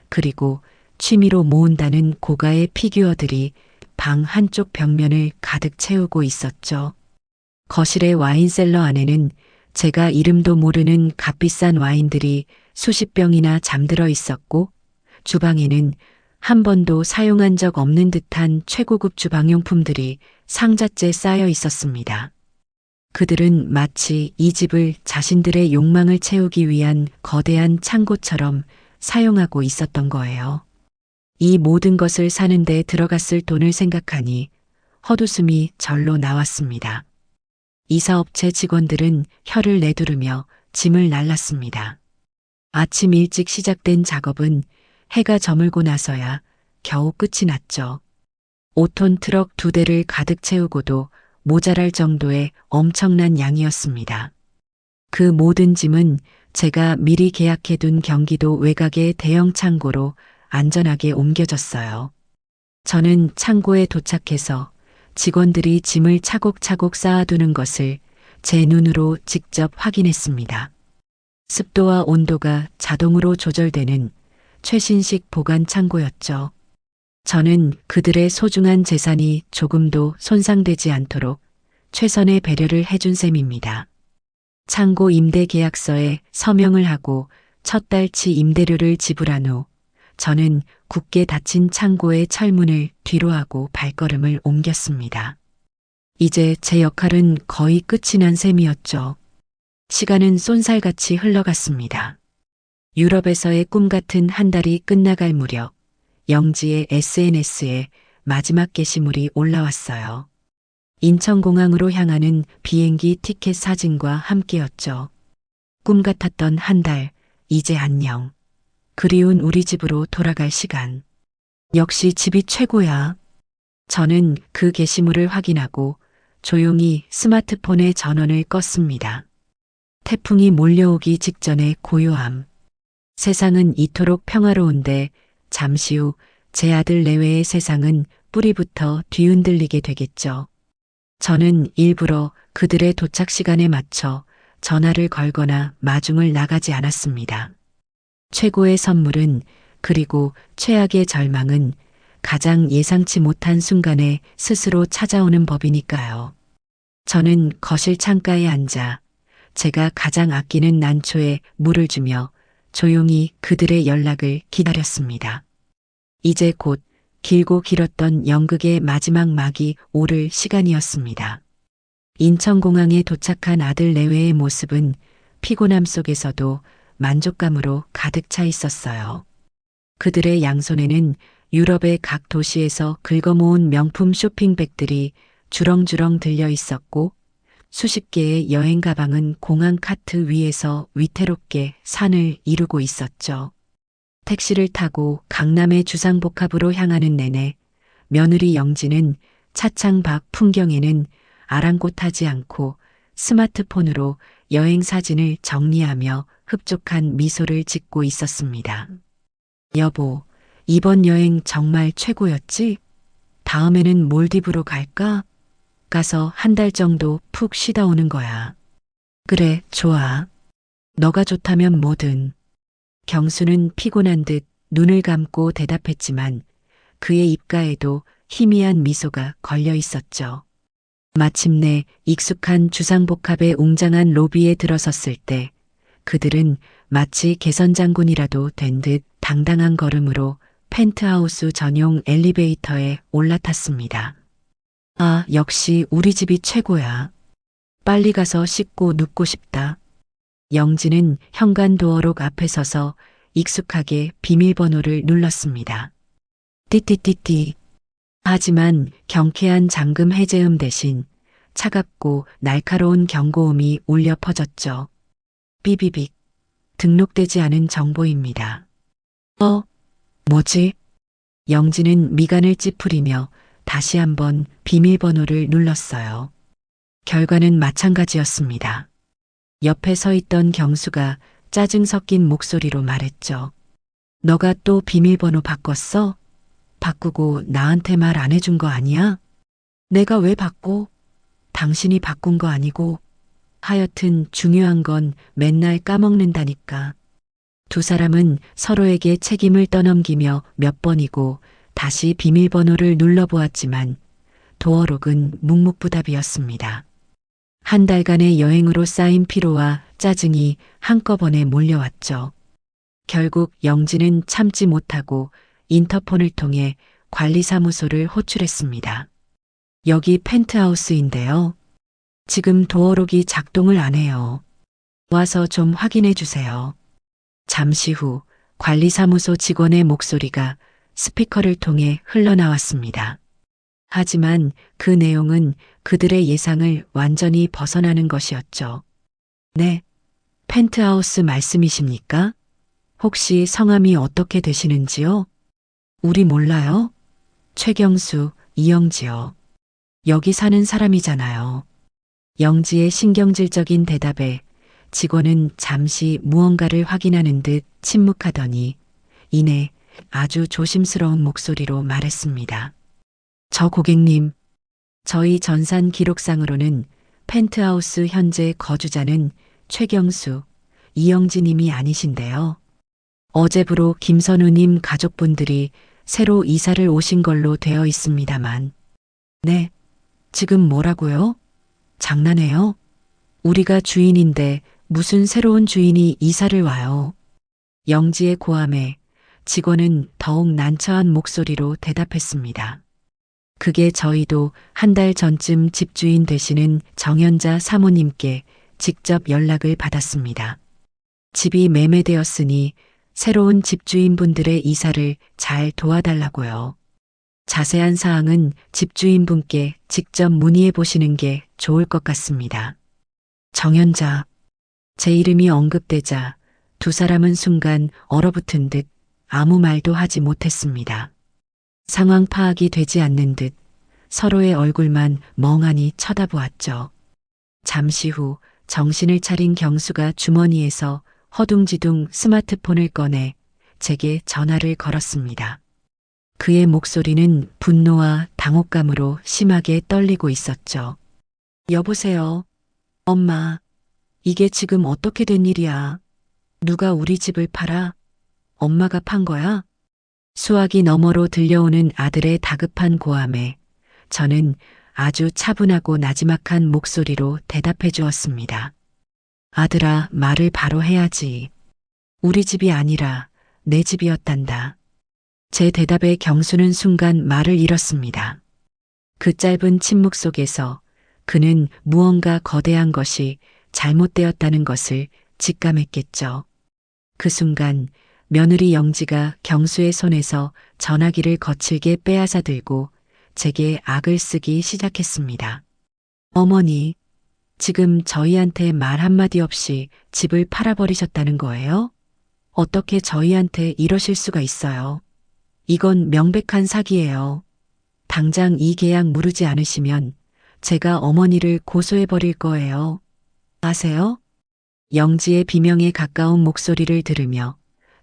그리고 취미로 모은다는 고가의 피규어들이 방 한쪽 벽면을 가득 채우고 있었죠. 거실의 와인셀러 안에는 제가 이름도 모르는 값비싼 와인들이 수십 병이나 잠들어 있었고, 주방에는 한 번도 사용한 적 없는 듯한 최고급 주방용품들이 상자째 쌓여 있었습니다. 그들은 마치 이 집을 자신들의 욕망을 채우기 위한 거대한 창고처럼 사용하고 있었던 거예요. 이 모든 것을 사는데 들어갔을 돈을 생각하니 헛웃음이 절로 나왔습니다. 이사업체 직원들은 혀를 내두르며 짐을 날랐습니다. 아침 일찍 시작된 작업은 해가 저물고 나서야 겨우 끝이 났죠. 5톤 트럭 2대를 가득 채우고도 모자랄 정도의 엄청난 양이었습니다. 그 모든 짐은 제가 미리 계약해둔 경기도 외곽의 대형 창고로 안전하게 옮겨졌어요. 저는 창고에 도착해서 직원들이 짐을 차곡차곡 쌓아두는 것을 제 눈으로 직접 확인했습니다. 습도와 온도가 자동으로 조절되는 최신식 보관 창고였죠. 저는 그들의 소중한 재산이 조금도 손상되지 않도록 최선의 배려를 해준 셈입니다. 창고 임대 계약서에 서명을 하고 첫 달치 임대료를 지불한 후 저는 굳게 닫힌 창고의 철문을 뒤로 하고 발걸음을 옮겼습니다. 이제 제 역할은 거의 끝이 난 셈이었죠. 시간은 쏜살같이 흘러갔습니다. 유럽에서의 꿈 같은 한 달이 끝나갈 무렵 영지의 SNS에 마지막 게시물이 올라왔어요. 인천공항으로 향하는 비행기 티켓 사진과 함께였죠. 꿈 같았던 한 달, 이제 안녕. 그리운 우리 집으로 돌아갈 시간. 역시 집이 최고야. 저는 그 게시물을 확인하고 조용히 스마트폰의 전원을 껐습니다. 태풍이 몰려오기 직전의 고요함. 세상은 이토록 평화로운데 잠시 후 제 아들 내외의 세상은 뿌리부터 뒤흔들리게 되겠죠. 저는 일부러 그들의 도착 시간에 맞춰 전화를 걸거나 마중을 나가지 않았습니다. 최고의 선물은, 그리고 최악의 절망은 가장 예상치 못한 순간에 스스로 찾아오는 법이니까요. 저는 거실 창가에 앉아 제가 가장 아끼는 난초에 물을 주며 조용히 그들의 연락을 기다렸습니다. 이제 곧 길고 길었던 연극의 마지막 막이 오를 시간이었습니다. 인천공항에 도착한 아들 내외의 모습은 피곤함 속에서도 만족감으로 가득 차 있었어요. 그들의 양손에는 유럽의 각 도시에서 긁어모은 명품 쇼핑백들이 주렁주렁 들려 있었고 수십 개의 여행 가방은 공항 카트 위에서 위태롭게 산을 이루고 있었죠. 택시를 타고 강남의 주상복합으로 향하는 내내 며느리 영지는 차창 밖 풍경에는 아랑곳하지 않고 스마트폰으로 여행 사진을 정리하며 흡족한 미소를 짓고 있었습니다. 여보, 이번 여행 정말 최고였지? 다음에는 몰디브로 갈까? 가서 한 달 정도 푹 쉬다 오는 거야. 그래, 좋아. 너가 좋다면 뭐든. 경수는 피곤한 듯 눈을 감고 대답했지만 그의 입가에도 희미한 미소가 걸려 있었죠. 마침내 익숙한 주상복합의 웅장한 로비에 들어섰을 때 그들은 마치 개선장군이라도 된 듯 당당한 걸음으로 펜트하우스 전용 엘리베이터에 올라탔습니다. 아, 역시 우리 집이 최고야. 빨리 가서 씻고 눕고 싶다. 영지는 현관 도어록 앞에 서서 익숙하게 비밀번호를 눌렀습니다. 띠띠띠띠. 하지만 경쾌한 잠금 해제음 대신 차갑고 날카로운 경고음이 울려 퍼졌죠. 삐비빅. 등록되지 않은 정보입니다. 뭐지? 영지는 미간을 찌푸리며 다시 한번 비밀번호를 눌렀어요. 결과는 마찬가지였습니다. 옆에 서 있던 경수가 짜증 섞인 목소리로 말했죠. 너가 또 비밀번호 바꿨어? 바꾸고 나한테 말 안 해준 거 아니야? 내가 왜 바꿔? 당신이 바꾼 거 아니고. 하여튼 중요한 건 맨날 까먹는다니까. 두 사람은 서로에게 책임을 떠넘기며 몇 번이고 다시 비밀번호를 눌러보았지만 도어록은 묵묵부답이었습니다. 한 달간의 여행으로 쌓인 피로와 짜증이 한꺼번에 몰려왔죠. 결국 영지는 참지 못하고 인터폰을 통해 관리사무소를 호출했습니다. 여기 펜트하우스인데요. 지금 도어록이 작동을 안 해요. 와서 좀 확인해 주세요. 잠시 후 관리사무소 직원의 목소리가 스피커를 통해 흘러나왔습니다. 하지만 그 내용은 그들의 예상을 완전히 벗어나는 것이었죠. 네, 펜트하우스 말씀이십니까? 혹시 성함이 어떻게 되시는지요? 우리 몰라요? 최경수, 이영지요. 여기 사는 사람이잖아요. 영지의 신경질적인 대답에 직원은 잠시 무언가를 확인하는 듯 침묵하더니 이내 아주 조심스러운 목소리로 말했습니다. 저 고객님, 저희 전산 기록상으로는 펜트하우스 현재 거주자는 최경수, 이영지님이 아니신데요. 어제부로 김선우님 가족분들이 새로 이사를 오신 걸로 되어 있습니다만. 네, 지금 뭐라고요? 장난해요? 우리가 주인인데 무슨 새로운 주인이 이사를 와요. 영지의 고함에 직원은 더욱 난처한 목소리로 대답했습니다. 그게 저희도 한 달 전쯤 집주인 되시는 정연자 사모님께 직접 연락을 받았습니다. 집이 매매되었으니 새로운 집주인분들의 이사를 잘 도와달라고요. 자세한 사항은 집주인분께 직접 문의해 보시는 게 좋을 것 같습니다. 정연자. 제 이름이 언급되자 두 사람은 순간 얼어붙은 듯 아무 말도 하지 못했습니다. 상황 파악이 되지 않는 듯 서로의 얼굴만 멍하니 쳐다보았죠. 잠시 후 정신을 차린 경수가 주머니에서 허둥지둥 스마트폰을 꺼내 제게 전화를 걸었습니다. 그의 목소리는 분노와 당혹감으로 심하게 떨리고 있었죠. 여보세요. 엄마, 이게 지금 어떻게 된 일이야? 누가 우리 집을 팔아? 엄마가 판 거야? 수화기 너머로 들려오는 아들의 다급한 고함에 저는 아주 차분하고 나지막한 목소리로 대답해 주었습니다. 아들아, 말을 바로 해야지. 우리 집이 아니라 내 집이었단다. 제 대답에 경수는 순간 말을 잃었습니다. 그 짧은 침묵 속에서 그는 무언가 거대한 것이 잘못되었다는 것을 직감했겠죠. 그 순간 며느리 영지가 경수의 손에서 전화기를 거칠게 빼앗아 들고 제게 악을 쓰기 시작했습니다. 어머니, 지금 저희한테 말 한마디 없이 집을 팔아버리셨다는 거예요? 어떻게 저희한테 이러실 수가 있어요? 이건 명백한 사기예요. 당장 이 계약 무르지 않으시면 제가 어머니를 고소해버릴 거예요. 아세요? 영지의 비명에 가까운 목소리를 들으며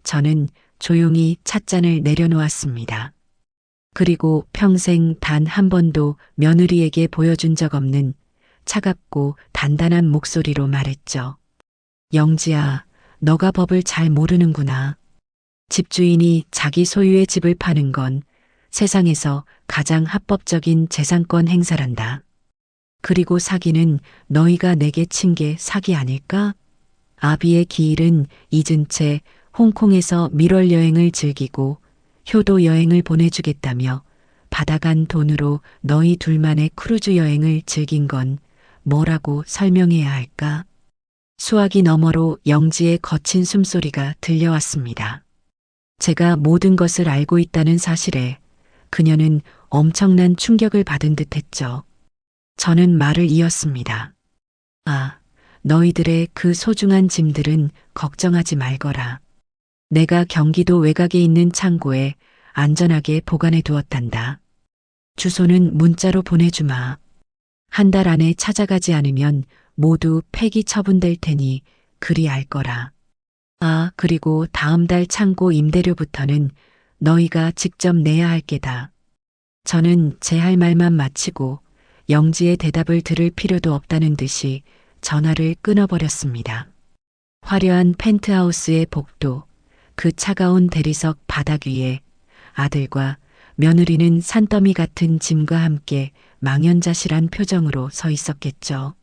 저는 조용히 찻잔을 내려놓았습니다. 그리고 평생 단 한 번도 며느리에게 보여준 적 없는 차갑고 단단한 목소리로 말했죠. 영지야, 너가 법을 잘 모르는구나. 집주인이 자기 소유의 집을 파는 건 세상에서 가장 합법적인 재산권 행사란다. 그리고 사기는 너희가 내게 친 게 사기 아닐까? 아비의 기일은 잊은 채 홍콩에서 밀월 여행을 즐기고 효도 여행을 보내주겠다며 받아간 돈으로 너희 둘만의 크루즈 여행을 즐긴 건 뭐라고 설명해야 할까? 수화기 너머로 영지의 거친 숨소리가 들려왔습니다. 제가 모든 것을 알고 있다는 사실에 그녀는 엄청난 충격을 받은 듯 했죠. 저는 말을 이었습니다. 아, 너희들의 그 소중한 짐들은 걱정하지 말거라. 내가 경기도 외곽에 있는 창고에 안전하게 보관해 두었단다. 주소는 문자로 보내주마. 한 달 안에 찾아가지 않으면 모두 폐기 처분될 테니 그리 알 거라. 아, 그리고 다음 달 창고 임대료부터는 너희가 직접 내야 할 게다. 저는 제 할 말만 마치고 영지의 대답을 들을 필요도 없다는 듯이 전화를 끊어버렸습니다. 화려한 펜트하우스의 복도, 그 차가운 대리석 바닥 위에 아들과 며느리는 산더미 같은 짐과 함께 망연자실한 표정으로 서 있었겠죠.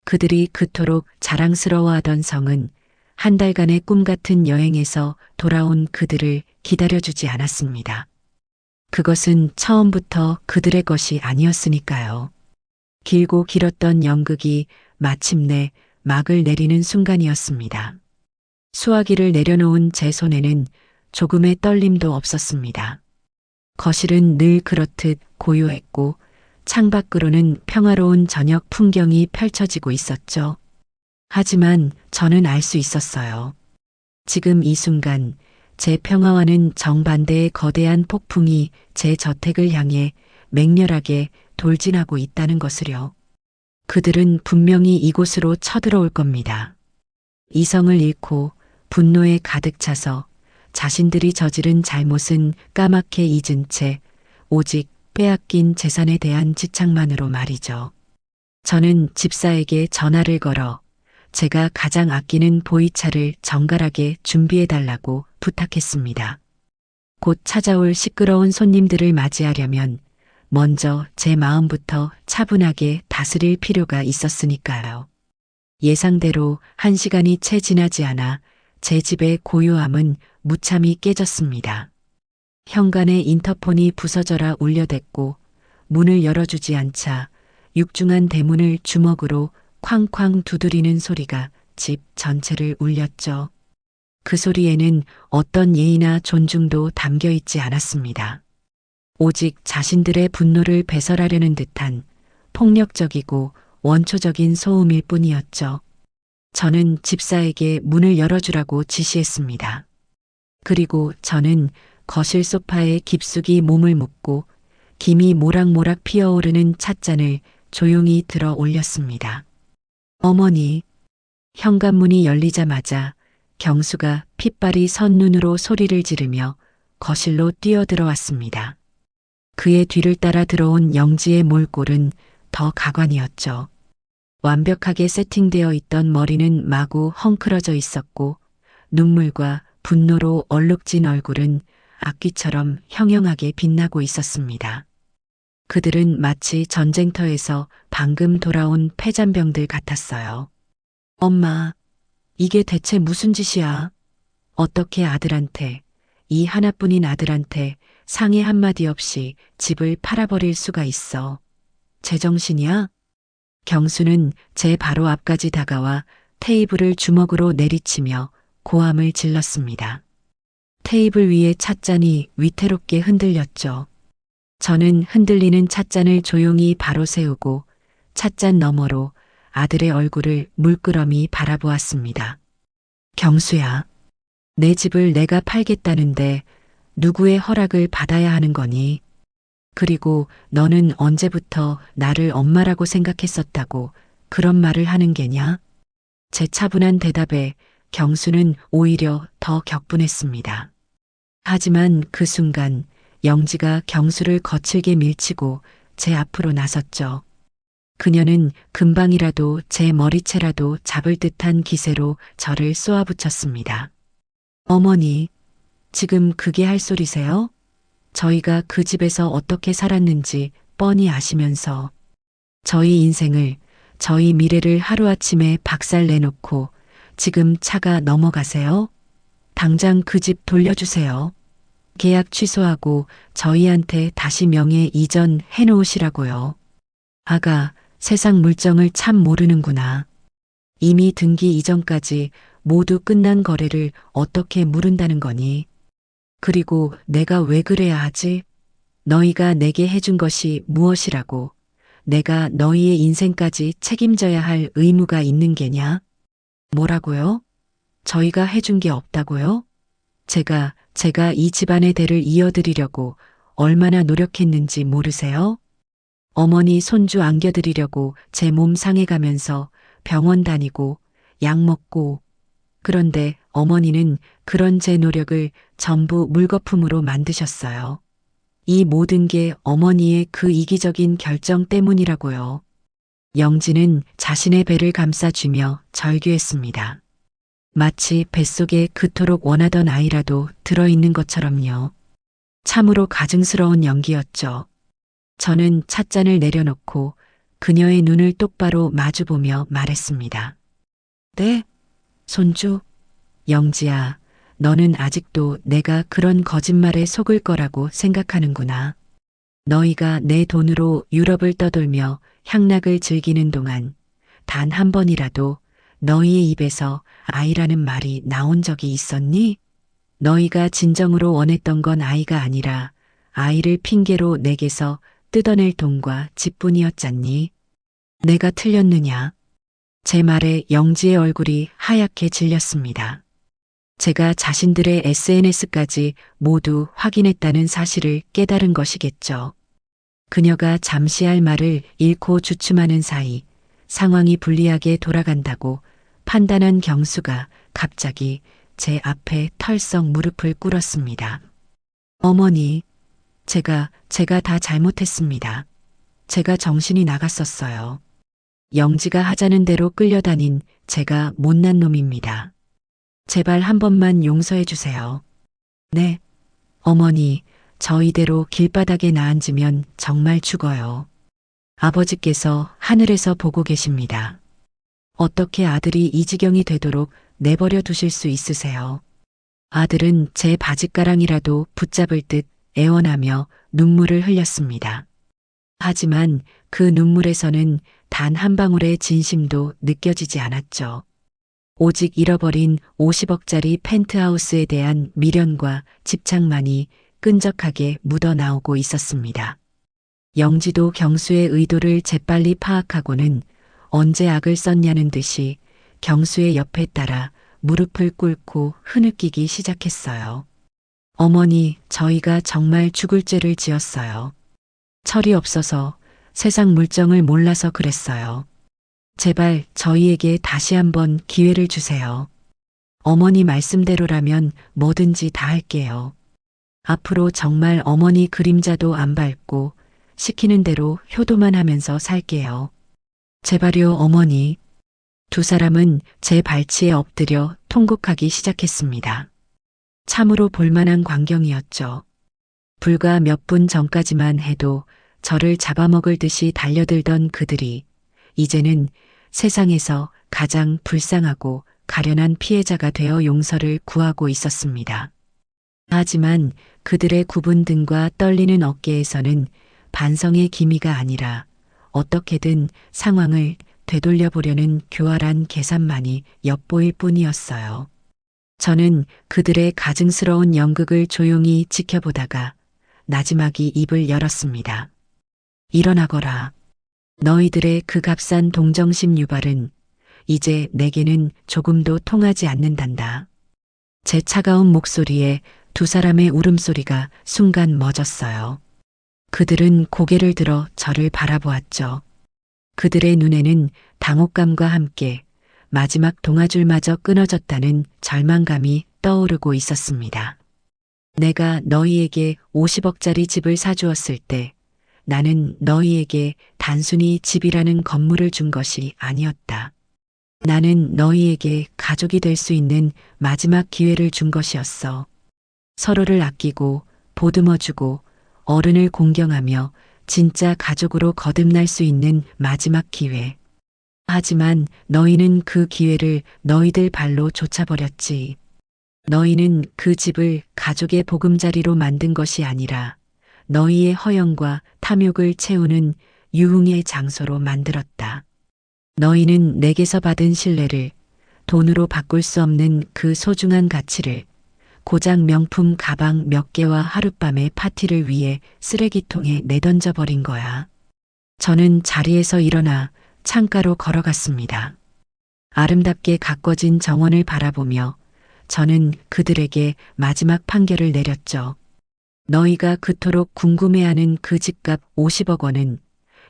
그들이 그토록 자랑스러워하던 성은 한 달간의 꿈 같은 여행에서 돌아온 그들을 기다려주지 않았습니다. 그것은 처음부터 그들의 것이 아니었으니까요. 길고 길었던 연극이 마침내 막을 내리는 순간이었습니다. 수화기를 내려놓은 제 손에는 조금의 떨림도 없었습니다. 거실은 늘 그렇듯 고요했고 창밖으로는 평화로운 저녁 풍경이 펼쳐지고 있었죠. 하지만 저는 알 수 있었어요. 지금 이 순간 제 평화와는 정반대의 거대한 폭풍이 제 저택을 향해 맹렬하게 돌진하고 있다는 것을요. 그들은 분명히 이곳으로 쳐들어올 겁니다. 이성을 잃고 분노에 가득 차서 자신들이 저지른 잘못은 까맣게 잊은 채 오직 빼앗긴 재산에 대한 집착만으로 말이죠. 저는 집사에게 전화를 걸어 제가 가장 아끼는 보이차를 정갈하게 준비해달라고 부탁했습니다. 곧 찾아올 시끄러운 손님들을 맞이하려면 먼저 제 마음부터 차분하게 다스릴 필요가 있었으니까요. 예상대로 1시간이 채 지나지 않아 제 집의 고요함은 무참히 깨졌습니다. 현관의 인터폰이 부서져라 울려댔고 문을 열어주지 않자 육중한 대문을 주먹으로 쾅쾅 두드리는 소리가 집 전체를 울렸죠. 그 소리에는 어떤 예의나 존중도 담겨 있지 않았습니다. 오직 자신들의 분노를 배설하려는 듯한 폭력적이고 원초적인 소음일 뿐이었죠. 저는 집사에게 문을 열어주라고 지시했습니다. 그리고 저는 거실 소파에 깊숙이 몸을 묻고 김이 모락모락 피어오르는 찻잔을 조용히 들어 올렸습니다. 어머니, 현관문이 열리자마자 경수가 핏발이 선 눈으로 소리를 지르며 거실로 뛰어들어왔습니다. 그의 뒤를 따라 들어온 영지의 몰골은 더 가관이었죠. 완벽하게 세팅되어 있던 머리는 마구 헝클어져 있었고 눈물과 분노로 얼룩진 얼굴은 악귀처럼 형형하게 빛나고 있었습니다. 그들은 마치 전쟁터에서 방금 돌아온 패잔병들 같았어요. 엄마, 이게 대체 무슨 짓이야? 어떻게 아들한테, 이 하나뿐인 아들한테 상의 한마디 없이 집을 팔아버릴 수가 있어. 제정신이야? 경수는 제 바로 앞까지 다가와 테이블을 주먹으로 내리치며 고함을 질렀습니다. 테이블 위의 찻잔이 위태롭게 흔들렸죠. 저는 흔들리는 찻잔을 조용히 바로 세우고 찻잔 너머로 아들의 얼굴을 물끄러미 바라보았습니다. 경수야, 내 집을 내가 팔겠다는데 누구의 허락을 받아야 하는 거니? 그리고 너는 언제부터 나를 엄마라고 생각했었다고 그런 말을 하는 게냐? 제 차분한 대답에 경수는 오히려 더 격분했습니다. 하지만 그 순간 영지가 경수를 거칠게 밀치고 제 앞으로 나섰죠. 그녀는 금방이라도 제 머리채라도 잡을 듯한 기세로 저를 쏘아붙였습니다. 어머니, 지금 그게 할 소리세요? 저희가 그 집에서 어떻게 살았는지 뻔히 아시면서 저희 인생을, 저희 미래를 하루아침에 박살내놓고 지금 차가 넘어가세요? 당장 그 집 돌려주세요. 계약 취소하고 저희한테 다시 명예 이전해 놓으시라고요. 아가, 세상 물정을 참 모르는구나. 이미 등기 이전까지 모두 끝난 거래를 어떻게 모른다는 거니? 그리고 내가 왜 그래야 하지? 너희가 내게 해준 것이 무엇이라고 내가 너희의 인생까지 책임져야 할 의무가 있는 게냐? 뭐라고요? 저희가 해준 게 없다고요? 제가 이 집안의 대를 이어드리려고 얼마나 노력했는지 모르세요? 어머니 손주 안겨드리려고 제 몸 상해가면서 병원 다니고 약 먹고 그런데 어머니는 그런 제 노력을 전부 물거품으로 만드셨어요. 이 모든 게 어머니의 그 이기적인 결정 때문이라고요. 영지는 자신의 배를 감싸쥐며 절규했습니다. 마치 뱃속에 그토록 원하던 아이라도 들어있는 것처럼요. 참으로 가증스러운 연기였죠. 저는 찻잔을 내려놓고 그녀의 눈을 똑바로 마주보며 말했습니다. 네, 손주. 영지야, 너는 아직도 내가 그런 거짓말에 속을 거라고 생각하는구나. 너희가 내 돈으로 유럽을 떠돌며 향락을 즐기는 동안 단 한 번이라도 너희의 입에서 아이라는 말이 나온 적이 있었니? 너희가 진정으로 원했던 건 아이가 아니라 아이를 핑계로 내게서 뜯어낼 돈과 집뿐이었잖니. 내가 틀렸느냐? 제 말에 영지의 얼굴이 하얗게 질렸습니다. 제가 자신들의 SNS까지 모두 확인했다는 사실을 깨달은 것이겠죠. 그녀가 잠시 할 말을 잃고 주춤하는 사이 상황이 불리하게 돌아간다고 판단한 경수가 갑자기 제 앞에 털썩 무릎을 꿇었습니다. 어머니, 제가 다 잘못했습니다. 제가 정신이 나갔었어요. 영지가 하자는 대로 끌려다닌 제가 못난 놈입니다. 제발 한 번만 용서해 주세요. 네, 어머니, 저 이대로 길바닥에 나앉으면 정말 죽어요. 아버지께서 하늘에서 보고 계십니다. 어떻게 아들이 이 지경이 되도록 내버려 두실 수 있으세요? 아들은 제 바짓가랑이라도 붙잡을 듯 애원하며 눈물을 흘렸습니다. 하지만 그 눈물에서는 단 한 방울의 진심도 느껴지지 않았죠. 오직 잃어버린 50억짜리 펜트하우스에 대한 미련과 집착만이 끈적하게 묻어나오고 있었습니다. 영지도 경수의 의도를 재빨리 파악하고는 언제 악을 썼냐는 듯이 경수의 옆에 따라 무릎을 꿇고 흐느끼기 시작했어요. 어머니, 저희가 정말 죽을 죄를 지었어요. 철이 없어서 세상 물정을 몰라서 그랬어요. 제발 저희에게 다시 한번 기회를 주세요. 어머니 말씀대로라면 뭐든지 다 할게요. 앞으로 정말 어머니 그림자도 안 밟고 시키는 대로 효도만 하면서 살게요. 제발요, 어머니. 두 사람은 제 발치에 엎드려 통곡하기 시작했습니다. 참으로 볼만한 광경이었죠. 불과 몇 분 전까지만 해도 저를 잡아먹을 듯이 달려들던 그들이 이제는 세상에서 가장 불쌍하고 가련한 피해자가 되어 용서를 구하고 있었습니다. 하지만 그들의 굽은 등과 떨리는 어깨에서는 반성의 기미가 아니라 어떻게든 상황을 되돌려 보려는 교활한 계산만이 엿보일 뿐이었어요. 저는 그들의 가증스러운 연극을 조용히 지켜보다가 나지막이 입을 열었습니다. 일어나거라. 너희들의 그 값싼 동정심 유발은 이제 내게는 조금도 통하지 않는단다. 제 차가운 목소리에 두 사람의 울음소리가 순간 멎었어요. 그들은 고개를 들어 저를 바라보았죠. 그들의 눈에는 당혹감과 함께 마지막 동아줄마저 끊어졌다는 절망감이 떠오르고 있었습니다. 내가 너희에게 50억짜리 집을 사주었을 때 나는 너희에게 단순히 집이라는 건물을 준 것이 아니었다. 나는 너희에게 가족이 될 수 있는 마지막 기회를 준 것이었어. 서로를 아끼고 보듬어주고 어른을 공경하며 진짜 가족으로 거듭날 수 있는 마지막 기회. 하지만 너희는 그 기회를 너희들 발로 쫓아버렸지. 너희는 그 집을 가족의 보금자리로 만든 것이 아니라 너희의 허영과 탐욕을 채우는 유흥의 장소로 만들었다. 너희는 내게서 받은 신뢰를, 돈으로 바꿀 수 없는 그 소중한 가치를 고작 명품 가방 몇 개와 하룻밤의 파티를 위해 쓰레기통에 내던져 버린 거야. 저는 자리에서 일어나 창가로 걸어갔습니다. 아름답게 가꿔진 정원을 바라보며 저는 그들에게 마지막 판결을 내렸죠. 너희가 그토록 궁금해하는 그 집값 50억 원은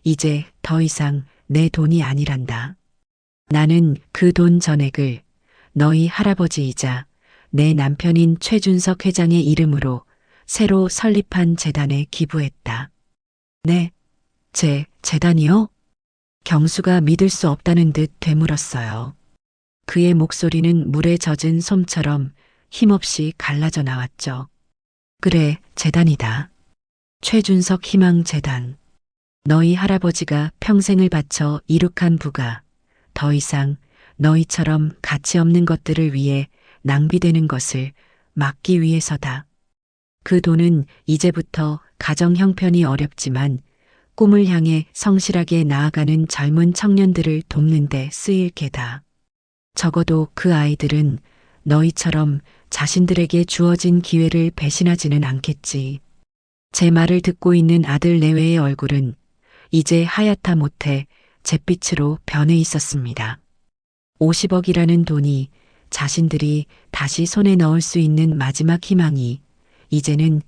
이제 더 이상 내 돈이 아니란다. 나는 그 돈 전액을 너희 할아버지이자 내 남편인 최준석 회장의 이름으로 새로 설립한 재단에 기부했다. 네, 제 재단이요? 경수가 믿을 수 없다는 듯 되물었어요. 그의 목소리는 물에 젖은 솜처럼 힘없이 갈라져 나왔죠. 그래, 재단이다. 최준석 희망재단. 너희 할아버지가 평생을 바쳐 이룩한 부가 더 이상 너희처럼 가치 없는 것들을 위해 낭비되는 것을 막기 위해서다. 그 돈은 이제부터 가정 형편이 어렵지만 꿈을 향해 성실하게 나아가는 젊은 청년들을 돕는 데 쓰일 게다. 적어도 그 아이들은 너희처럼 자신들에게 주어진 기회를 배신하지는 않겠지. 제 말을 듣고 있는 아들 내외의 얼굴은 이제 하얗다 못해 잿빛으로 변해 있었습니다. 50억이라는 돈이 자신들이 다시 손에 넣을 수 있는 마지막 희망이 이제는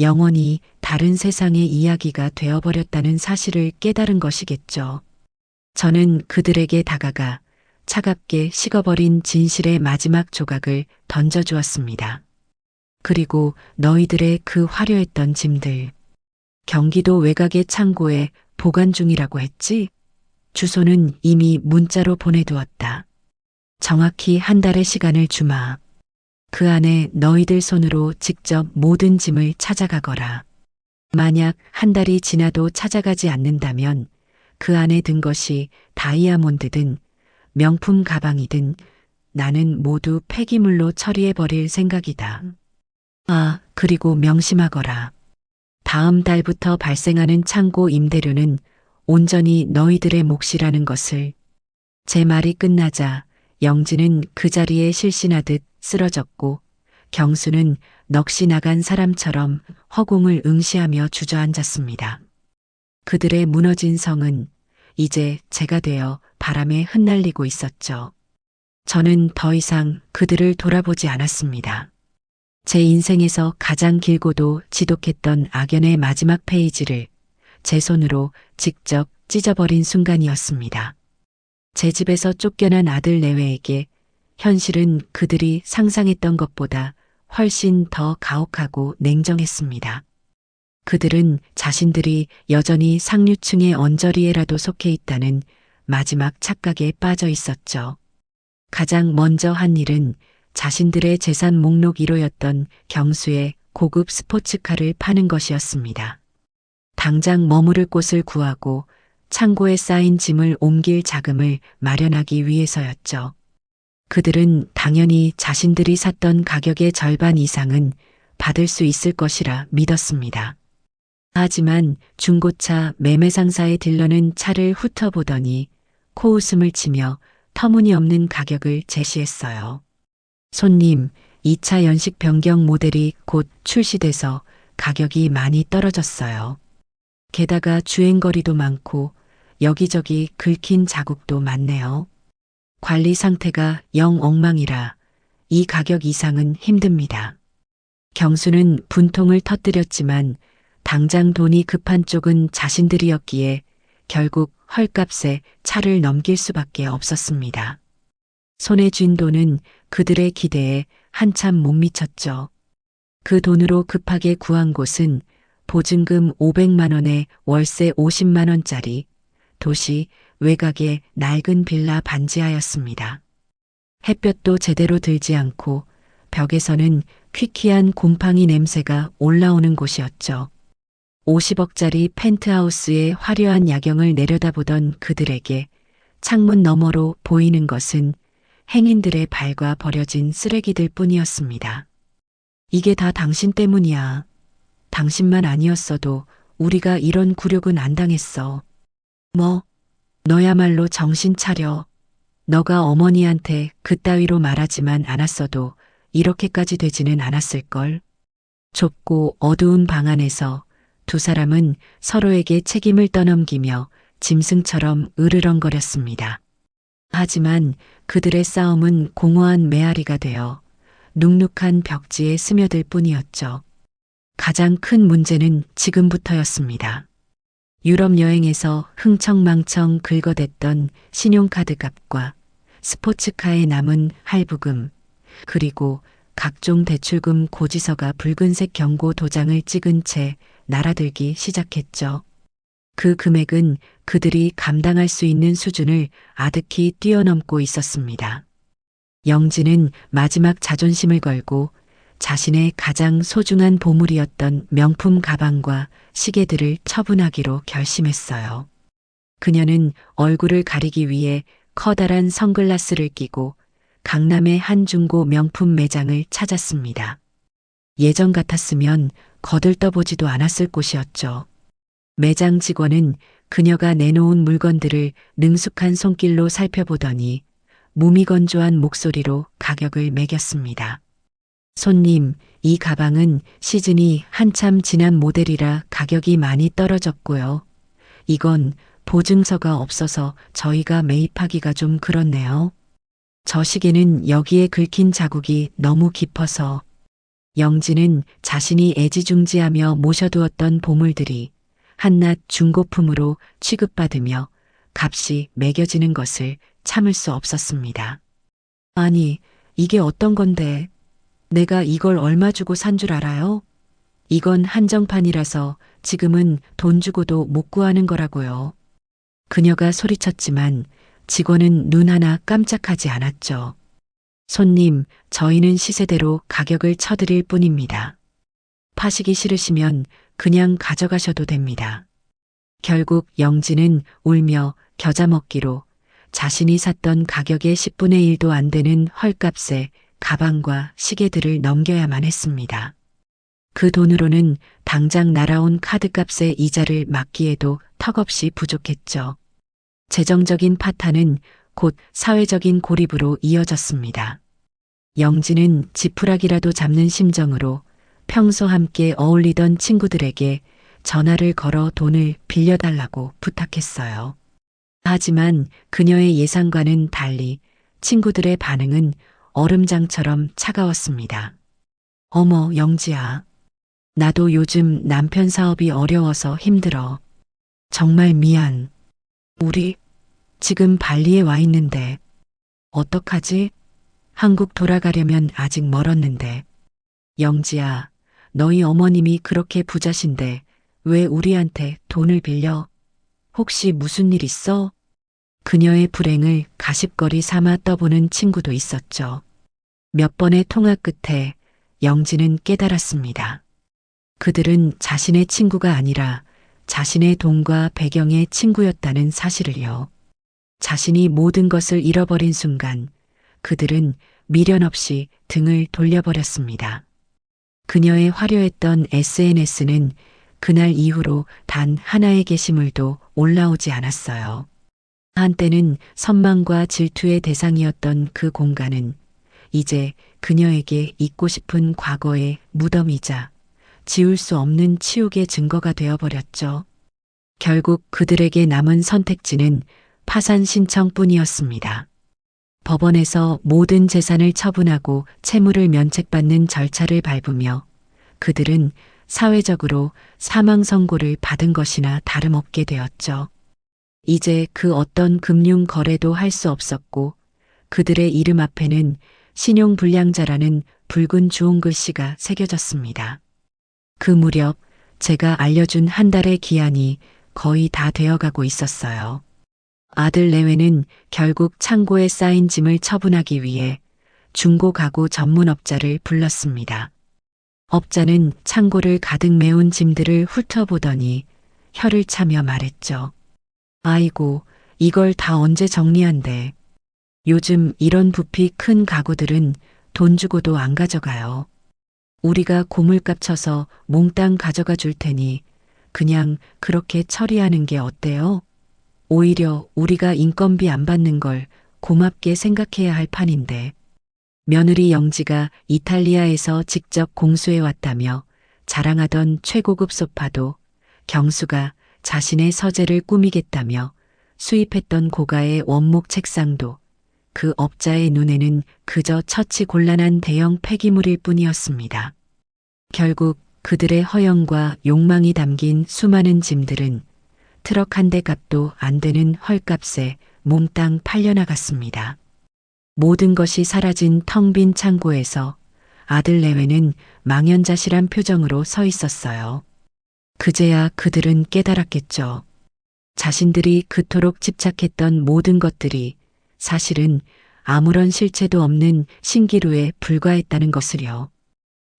영원히 다른 세상의 이야기가 되어버렸다는 사실을 깨달은 것이겠죠. 저는 그들에게 다가가 차갑게 식어버린 진실의 마지막 조각을 던져주었습니다. 그리고 너희들의 그 화려했던 짐들. 경기도 외곽의 창고에 보관 중이라고 했지? 주소는 이미 문자로 보내두었다. 정확히 한 달의 시간을 주마. 그 안에 너희들 손으로 직접 모든 짐을 찾아가거라. 만약 한 달이 지나도 찾아가지 않는다면 그 안에 든 것이 다이아몬드든 명품 가방이든 나는 모두 폐기물로 처리해버릴 생각이다. 아, 그리고 명심하거라. 다음 달부터 발생하는 창고 임대료는 온전히 너희들의 몫이라는 것을. 제 말이 끝나자 영진은 그 자리에 실신하듯 쓰러졌고 경수는 넋이 나간 사람처럼 허공을 응시하며 주저앉았습니다. 그들의 무너진 성은 이제 제가 되어 바람에 흩날리고 있었죠. 저는 더 이상 그들을 돌아보지 않았습니다. 제 인생에서 가장 길고도 지독했던 악연의 마지막 페이지를 제 손으로 직접 찢어버린 순간이었습니다. 제 집에서 쫓겨난 아들 내외에게 현실은 그들이 상상했던 것보다 훨씬 더 가혹하고 냉정했습니다. 그들은 자신들이 여전히 상류층의 언저리에라도 속해 있다는 마지막 착각에 빠져 있었죠. 가장 먼저 한 일은 자신들의 재산 목록 1호였던 경수의 고급 스포츠카를 파는 것이었습니다. 당장 머무를 곳을 구하고 창고에 쌓인 짐을 옮길 자금을 마련하기 위해서였죠. 그들은 당연히 자신들이 샀던 가격의 절반 이상은 받을 수 있을 것이라 믿었습니다. 하지만 중고차 매매 상사의 딜러는 차를 훑어보더니 코웃음을 치며 터무니없는 가격을 제시했어요. 손님, 이 차 연식 변경 모델이 곧 출시돼서 가격이 많이 떨어졌어요. 게다가 주행거리도 많고 여기저기 긁힌 자국도 많네요. 관리 상태가 영 엉망이라 이 가격 이상은 힘듭니다. 경수는 분통을 터뜨렸지만 당장 돈이 급한 쪽은 자신들이었기에 결국 헐값에 차를 넘길 수밖에 없었습니다. 손에 쥔 돈은 그들의 기대에 한참 못 미쳤죠. 그 돈으로 급하게 구한 곳은 보증금 500만 원에 월세 50만 원짜리 도시 외곽의 낡은 빌라 반지하였습니다. 햇볕도 제대로 들지 않고 벽에서는 퀴퀴한 곰팡이 냄새가 올라오는 곳이었죠. 50억짜리 펜트하우스의 화려한 야경을 내려다보던 그들에게 창문 너머로 보이는 것은 행인들의 발과 버려진 쓰레기들 뿐이었습니다. 이게 다 당신 때문이야. 당신만 아니었어도 우리가 이런 굴욕은 안 당했어. 뭐, 너야말로 정신 차려. 너가 어머니한테 그따위로 말하지만 않았어도 이렇게까지 되지는 않았을걸. 좁고 어두운 방 안에서 두 사람은 서로에게 책임을 떠넘기며 짐승처럼 으르렁거렸습니다. 하지만 그들의 싸움은 공허한 메아리가 되어 눅눅한 벽지에 스며들 뿐이었죠. 가장 큰 문제는 지금부터였습니다. 유럽 여행에서 흥청망청 긁어댔던 신용카드 값과 스포츠카에 남은 할부금, 그리고 각종 대출금 고지서가 붉은색 경고 도장을 찍은 채 날아들기 시작했죠. 그 금액은 그들이 감당할 수 있는 수준을 아득히 뛰어넘고 있었습니다. 영진은 마지막 자존심을 걸고 자신의 가장 소중한 보물이었던 명품 가방과 시계들을 처분하기로 결심했어요. 그녀는 얼굴을 가리기 위해 커다란 선글라스를 끼고 강남의 한 중고 명품 매장을 찾았습니다. 예전 같았으면 거들떠보지도 않았을 곳이었죠. 매장 직원은 그녀가 내놓은 물건들을 능숙한 손길로 살펴보더니 무미건조한 목소리로 가격을 매겼습니다. 손님, 이 가방은 시즌이 한참 지난 모델이라 가격이 많이 떨어졌고요. 이건 보증서가 없어서 저희가 매입하기가 좀 그렇네요. 저 시계는 여기에 긁힌 자국이 너무 깊어서. 영진은 자신이 애지중지하며 모셔두었던 보물들이 한낱 중고품으로 취급받으며 값이 매겨지는 것을 참을 수 없었습니다. 아니, 이게 어떤 건데? 내가 이걸 얼마 주고 산 줄 알아요? 이건 한정판이라서 지금은 돈 주고도 못 구하는 거라고요. 그녀가 소리쳤지만 직원은 눈 하나 깜짝하지 않았죠. 손님, 저희는 시세대로 가격을 쳐드릴 뿐입니다. 파시기 싫으시면 그냥 가져가셔도 됩니다. 결국 영진은 울며 겨자 먹기로 자신이 샀던 가격의 10분의 1도 안 되는 헐값에 가방과 시계들을 넘겨야만 했습니다. 그 돈으로는 당장 날아온 카드값의 이자를 막기에도 턱없이 부족했죠. 재정적인 파탄은 곧 사회적인 고립으로 이어졌습니다. 영진은 지푸라기라도 잡는 심정으로 평소 함께 어울리던 친구들에게 전화를 걸어 돈을 빌려달라고 부탁했어요. 하지만 그녀의 예상과는 달리 친구들의 반응은 얼음장처럼 차가웠습니다. 어머, 영지야. 나도 요즘 남편 사업이 어려워서 힘들어. 정말 미안. 우리 지금 발리에 와 있는데 어떡하지? 한국 돌아가려면 아직 멀었는데. 영지야, 너희 어머님이 그렇게 부자신데 왜 우리한테 돈을 빌려? 혹시 무슨 일 있어? 그녀의 불행을 가십거리 삼아 떠보는 친구도 있었죠. 몇 번의 통화 끝에 영진은 깨달았습니다. 그들은 자신의 친구가 아니라 자신의 돈과 배경의 친구였다는 사실을요. 자신이 모든 것을 잃어버린 순간 그들은 미련 없이 등을 돌려버렸습니다. 그녀의 화려했던 SNS는 그날 이후로 단 하나의 게시물도 올라오지 않았어요. 한때는 선망과 질투의 대상이었던 그 공간은 이제 그녀에게 잊고 싶은 과거의 무덤이자 지울 수 없는 치욕의 증거가 되어버렸죠. 결국 그들에게 남은 선택지는 파산 신청뿐이었습니다. 법원에서 모든 재산을 처분하고 채무를 면책받는 절차를 밟으며 그들은 사회적으로 사망 선고를 받은 것이나 다름없게 되었죠. 이제 그 어떤 금융 거래도 할 수 없었고 그들의 이름 앞에는 신용불량자라는 붉은 주홍글씨가 새겨졌습니다. 그 무렵 제가 알려준 한 달의 기한이 거의 다 되어가고 있었어요. 아들 내외는 결국 창고에 쌓인 짐을 처분하기 위해 중고 가구 전문업자를 불렀습니다. 업자는 창고를 가득 메운 짐들을 훑어보더니 혀를 차며 말했죠. 아이고, 이걸 다 언제 정리한대. 요즘 이런 부피 큰 가구들은 돈 주고도 안 가져가요. 우리가 고물값 쳐서 몽땅 가져가 줄 테니 그냥 그렇게 처리하는 게 어때요? 오히려 우리가 인건비 안 받는 걸 고맙게 생각해야 할 판인데. 며느리 영지가 이탈리아에서 직접 공수해 왔다며 자랑하던 최고급 소파도 경수가 자신의 서재를 꾸미겠다며 수입했던 고가의 원목 책상도 그 업자의 눈에는 그저 처치곤란한 대형 폐기물일 뿐이었습니다. 결국 그들의 허영과 욕망이 담긴 수많은 짐들은 트럭 한 대 값도 안 되는 헐값에 몽땅 팔려나갔습니다. 모든 것이 사라진 텅 빈 창고에서 아들 내외는 망연자실한 표정으로 서 있었어요. 그제야 그들은 깨달았겠죠. 자신들이 그토록 집착했던 모든 것들이 사실은 아무런 실체도 없는 신기루에 불과했다는 것을요.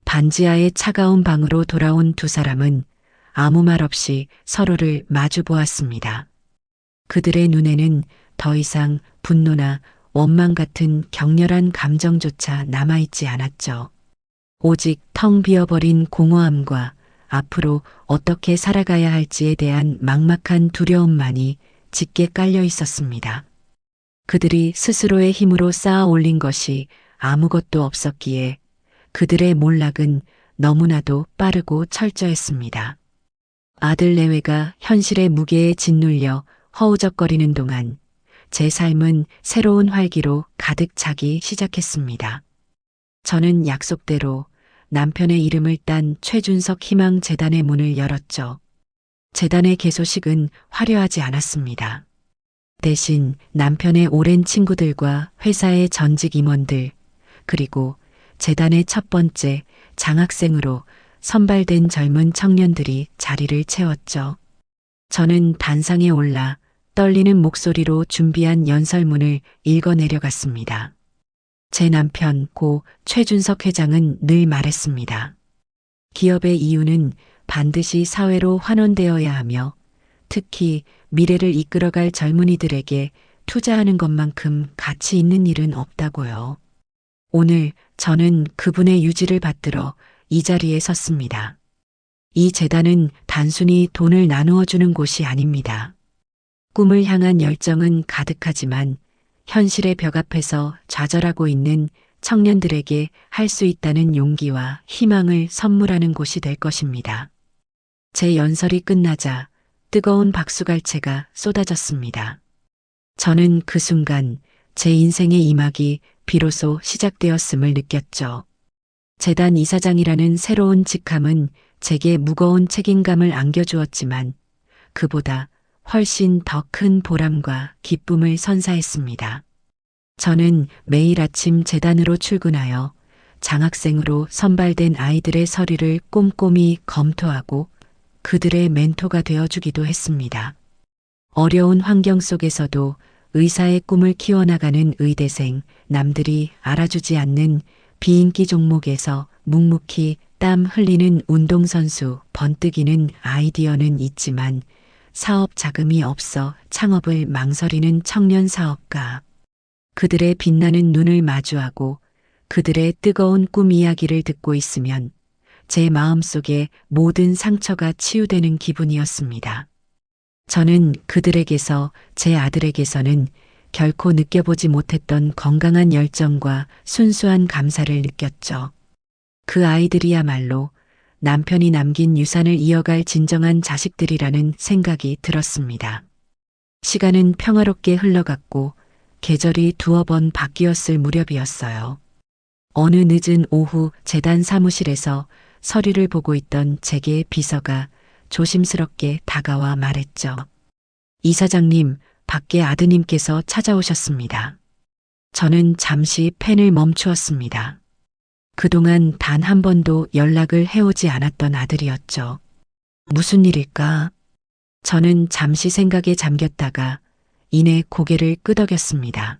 반지하의 차가운 방으로 돌아온 두 사람은 아무 말 없이 서로를 마주 보았습니다. 그들의 눈에는 더 이상 분노나 원망 같은 격렬한 감정조차 남아있지 않았죠. 오직 텅 비어버린 공허함과 앞으로 어떻게 살아가야 할지에 대한 막막한 두려움만이 짙게 깔려 있었습니다. 그들이 스스로의 힘으로 쌓아 올린 것이 아무것도 없었기에 그들의 몰락은 너무나도 빠르고 철저했습니다. 아들 내외가 현실의 무게에 짓눌려 허우적거리는 동안 제 삶은 새로운 활기로 가득 차기 시작했습니다. 저는 약속대로 남편의 이름을 딴 최준석 희망재단의 문을 열었죠. 재단의 개소식은 화려하지 않았습니다. 대신 남편의 오랜 친구들과 회사의 전직 임원들, 그리고 재단의 첫 번째 장학생으로 선발된 젊은 청년들이 자리를 채웠죠. 저는 단상에 올라 떨리는 목소리로 준비한 연설문을 읽어 내려갔습니다. 제 남편 고 최준석 회장은 늘 말했습니다. 기업의 이유는 반드시 사회로 환원되어야 하며 특히 미래를 이끌어갈 젊은이들에게 투자하는 것만큼 가치 있는 일은 없다고요. 오늘 저는 그분의 유지를 받들어 이 자리에 섰습니다. 이 재단은 단순히 돈을 나누어 주는 곳이 아닙니다. 꿈을 향한 열정은 가득하지만 현실의 벽 앞에서 좌절하고 있는 청년들에게 할 수 있다는 용기와 희망을 선물하는 곳이 될 것입니다. 제 연설이 끝나자 뜨거운 박수갈채가 쏟아졌습니다. 저는 그 순간 제 인생의 이막이 비로소 시작되었음을 느꼈죠. 재단 이사장이라는 새로운 직함은 제게 무거운 책임감을 안겨주었지만 그보다 훨씬 더 큰 보람과 기쁨을 선사했습니다. 저는 매일 아침 재단으로 출근하여 장학생으로 선발된 아이들의 서류를 꼼꼼히 검토하고 그들의 멘토가 되어주기도 했습니다. 어려운 환경 속에서도 의사의 꿈을 키워나가는 의대생, 남들이 알아주지 않는 비인기 종목에서 묵묵히 땀 흘리는 운동선수, 번뜩이는 아이디어는 있지만 사업 자금이 없어 창업을 망설이는 청년 사업가. 그들의 빛나는 눈을 마주하고 그들의 뜨거운 꿈 이야기를 듣고 있으면 제 마음속에 모든 상처가 치유되는 기분이었습니다. 저는 그들에게서 제 아들에게서는 결코 느껴보지 못했던 건강한 열정과 순수한 감사를 느꼈죠. 그 아이들이야말로 남편이 남긴 유산을 이어갈 진정한 자식들이라는 생각이 들었습니다. 시간은 평화롭게 흘러갔고 계절이 두어 번 바뀌었을 무렵이었어요. 어느 늦은 오후 재단 사무실에서 서류를 보고 있던 제게 비서가 조심스럽게 다가와 말했죠. 이사장님, 밖에 아드님께서 찾아오셨습니다. 저는 잠시 펜을 멈추었습니다. 그동안 단 한 번도 연락을 해오지 않았던 아들이었죠. 무슨 일일까? 저는 잠시 생각에 잠겼다가 이내 고개를 끄덕였습니다.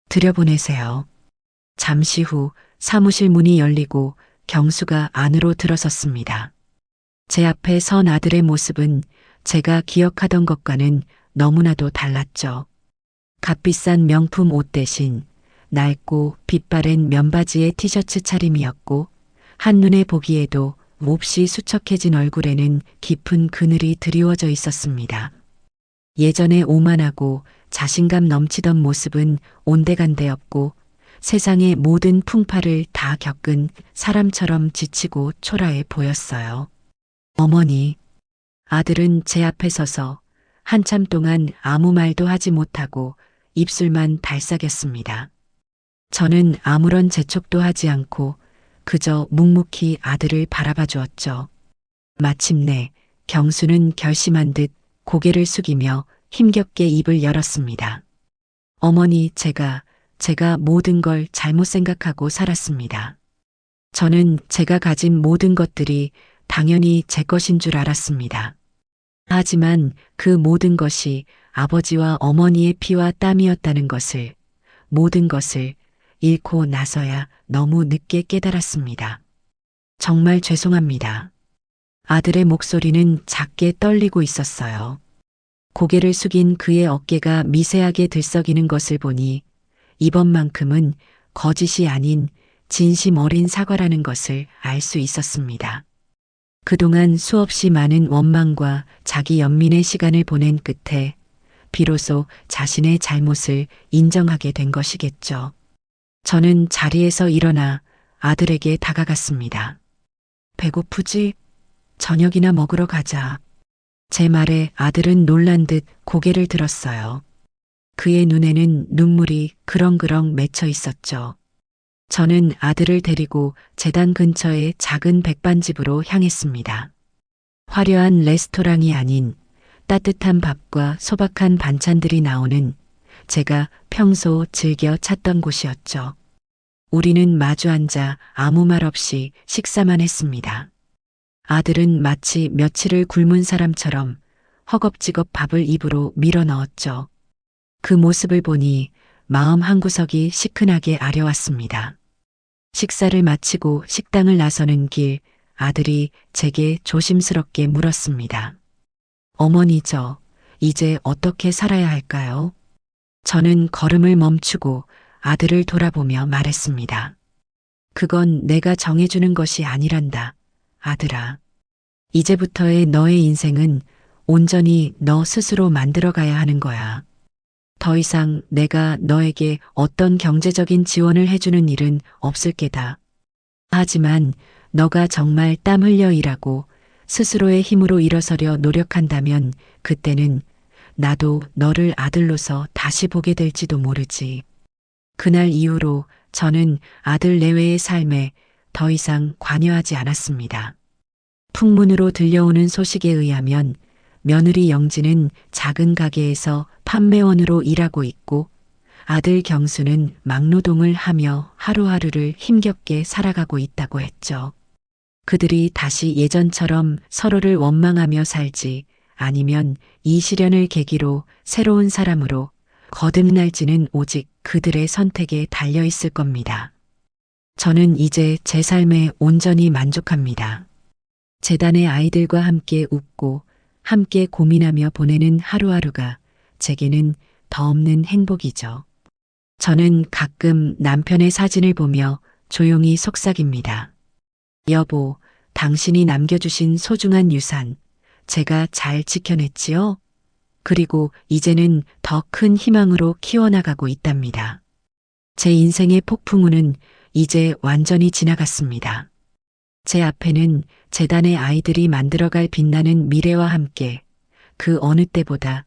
들여보내세요. 잠시 후 사무실 문이 열리고 경수가 안으로 들어섰습니다. 제 앞에 선 아들의 모습은 제가 기억하던 것과는 너무나도 달랐죠. 값비싼 명품 옷 대신 낡고 빛바랜 면바지의 티셔츠 차림이었고 한눈에 보기에도 몹시 수척해진 얼굴에는 깊은 그늘이 드리워져 있었습니다. 예전에 오만하고 자신감 넘치던 모습은 온데간데 없고 세상의 모든 풍파를 다 겪은 사람처럼 지치고 초라해 보였어요. 어머니, 아들은 제 앞에 서서 한참 동안 아무 말도 하지 못하고 입술만 달싹였습니다. 저는 아무런 재촉도 하지 않고 그저 묵묵히 아들을 바라봐 주었죠. 마침내 경수는 결심한 듯 고개를 숙이며 힘겹게 입을 열었습니다. 어머니, 제가 모든 걸 잘못 생각하고 살았습니다. 저는 제가 가진 모든 것들이 당연히 제 것인 줄 알았습니다. 하지만 그 모든 것이 아버지와 어머니의 피와 땀이었다는 것을, 모든 것을 잃고 나서야 너무 늦게 깨달았습니다. 정말 죄송합니다. 아들의 목소리는 작게 떨리고 있었어요. 고개를 숙인 그의 어깨가 미세하게 들썩이는 것을 보니 이번만큼은 거짓이 아닌 진심 어린 사과라는 것을 알 수 있었습니다. 그동안 수없이 많은 원망과 자기 연민의 시간을 보낸 끝에 비로소 자신의 잘못을 인정하게 된 것이겠죠. 저는 자리에서 일어나 아들에게 다가갔습니다. 배고프지? 저녁이나 먹으러 가자. 제 말에 아들은 놀란 듯 고개를 들었어요. 그의 눈에는 눈물이 그렁그렁 맺혀 있었죠. 저는 아들을 데리고 재단 근처의 작은 백반집으로 향했습니다. 화려한 레스토랑이 아닌 따뜻한 밥과 소박한 반찬들이 나오는 제가 평소 즐겨 찾던 곳이었죠. 우리는 마주 앉아 아무 말 없이 식사만 했습니다. 아들은 마치 며칠을 굶은 사람처럼 허겁지겁 밥을 입으로 밀어 넣었죠. 그 모습을 보니 마음 한구석이 시큰하게 아려왔습니다. 식사를 마치고 식당을 나서는 길 아들이 제게 조심스럽게 물었습니다. 어머니, 저 이제 어떻게 살아야 할까요? 저는 걸음을 멈추고 아들을 돌아보며 말했습니다. 그건 내가 정해주는 것이 아니란다, 아들아. 이제부터의 너의 인생은 온전히 너 스스로 만들어가야 하는 거야. 더 이상 내가 너에게 어떤 경제적인 지원을 해주는 일은 없을 게다. 하지만 너가 정말 땀 흘려 일하고 스스로의 힘으로 일어서려 노력한다면 그때는 나도 너를 아들로서 다시 보게 될지도 모르지. 그날 이후로 저는 아들 내외의 삶에 더 이상 관여하지 않았습니다. 풍문으로 들려오는 소식에 의하면 며느리 영지는 작은 가게에서 판매원으로 일하고 있고 아들 경수는 막노동을 하며 하루하루를 힘겹게 살아가고 있다고 했죠. 그들이 다시 예전처럼 서로를 원망하며 살지 아니면 이 시련을 계기로 새로운 사람으로 거듭날지는 오직 그들의 선택에 달려 있을 겁니다. 저는 이제 제 삶에 온전히 만족합니다. 재단의 아이들과 함께 웃고 함께 고민하며 보내는 하루하루가 제게는 더 없는 행복이죠. 저는 가끔 남편의 사진을 보며 조용히 속삭입니다. 여보, 당신이 남겨주신 소중한 유산, 제가 잘 지켜냈지요? 그리고 이제는 더 큰 희망으로 키워나가고 있답니다. 제 인생의 폭풍우는 이제 완전히 지나갔습니다. 제 앞에는 재단의 아이들이 만들어갈 빛나는 미래와 함께 그 어느 때보다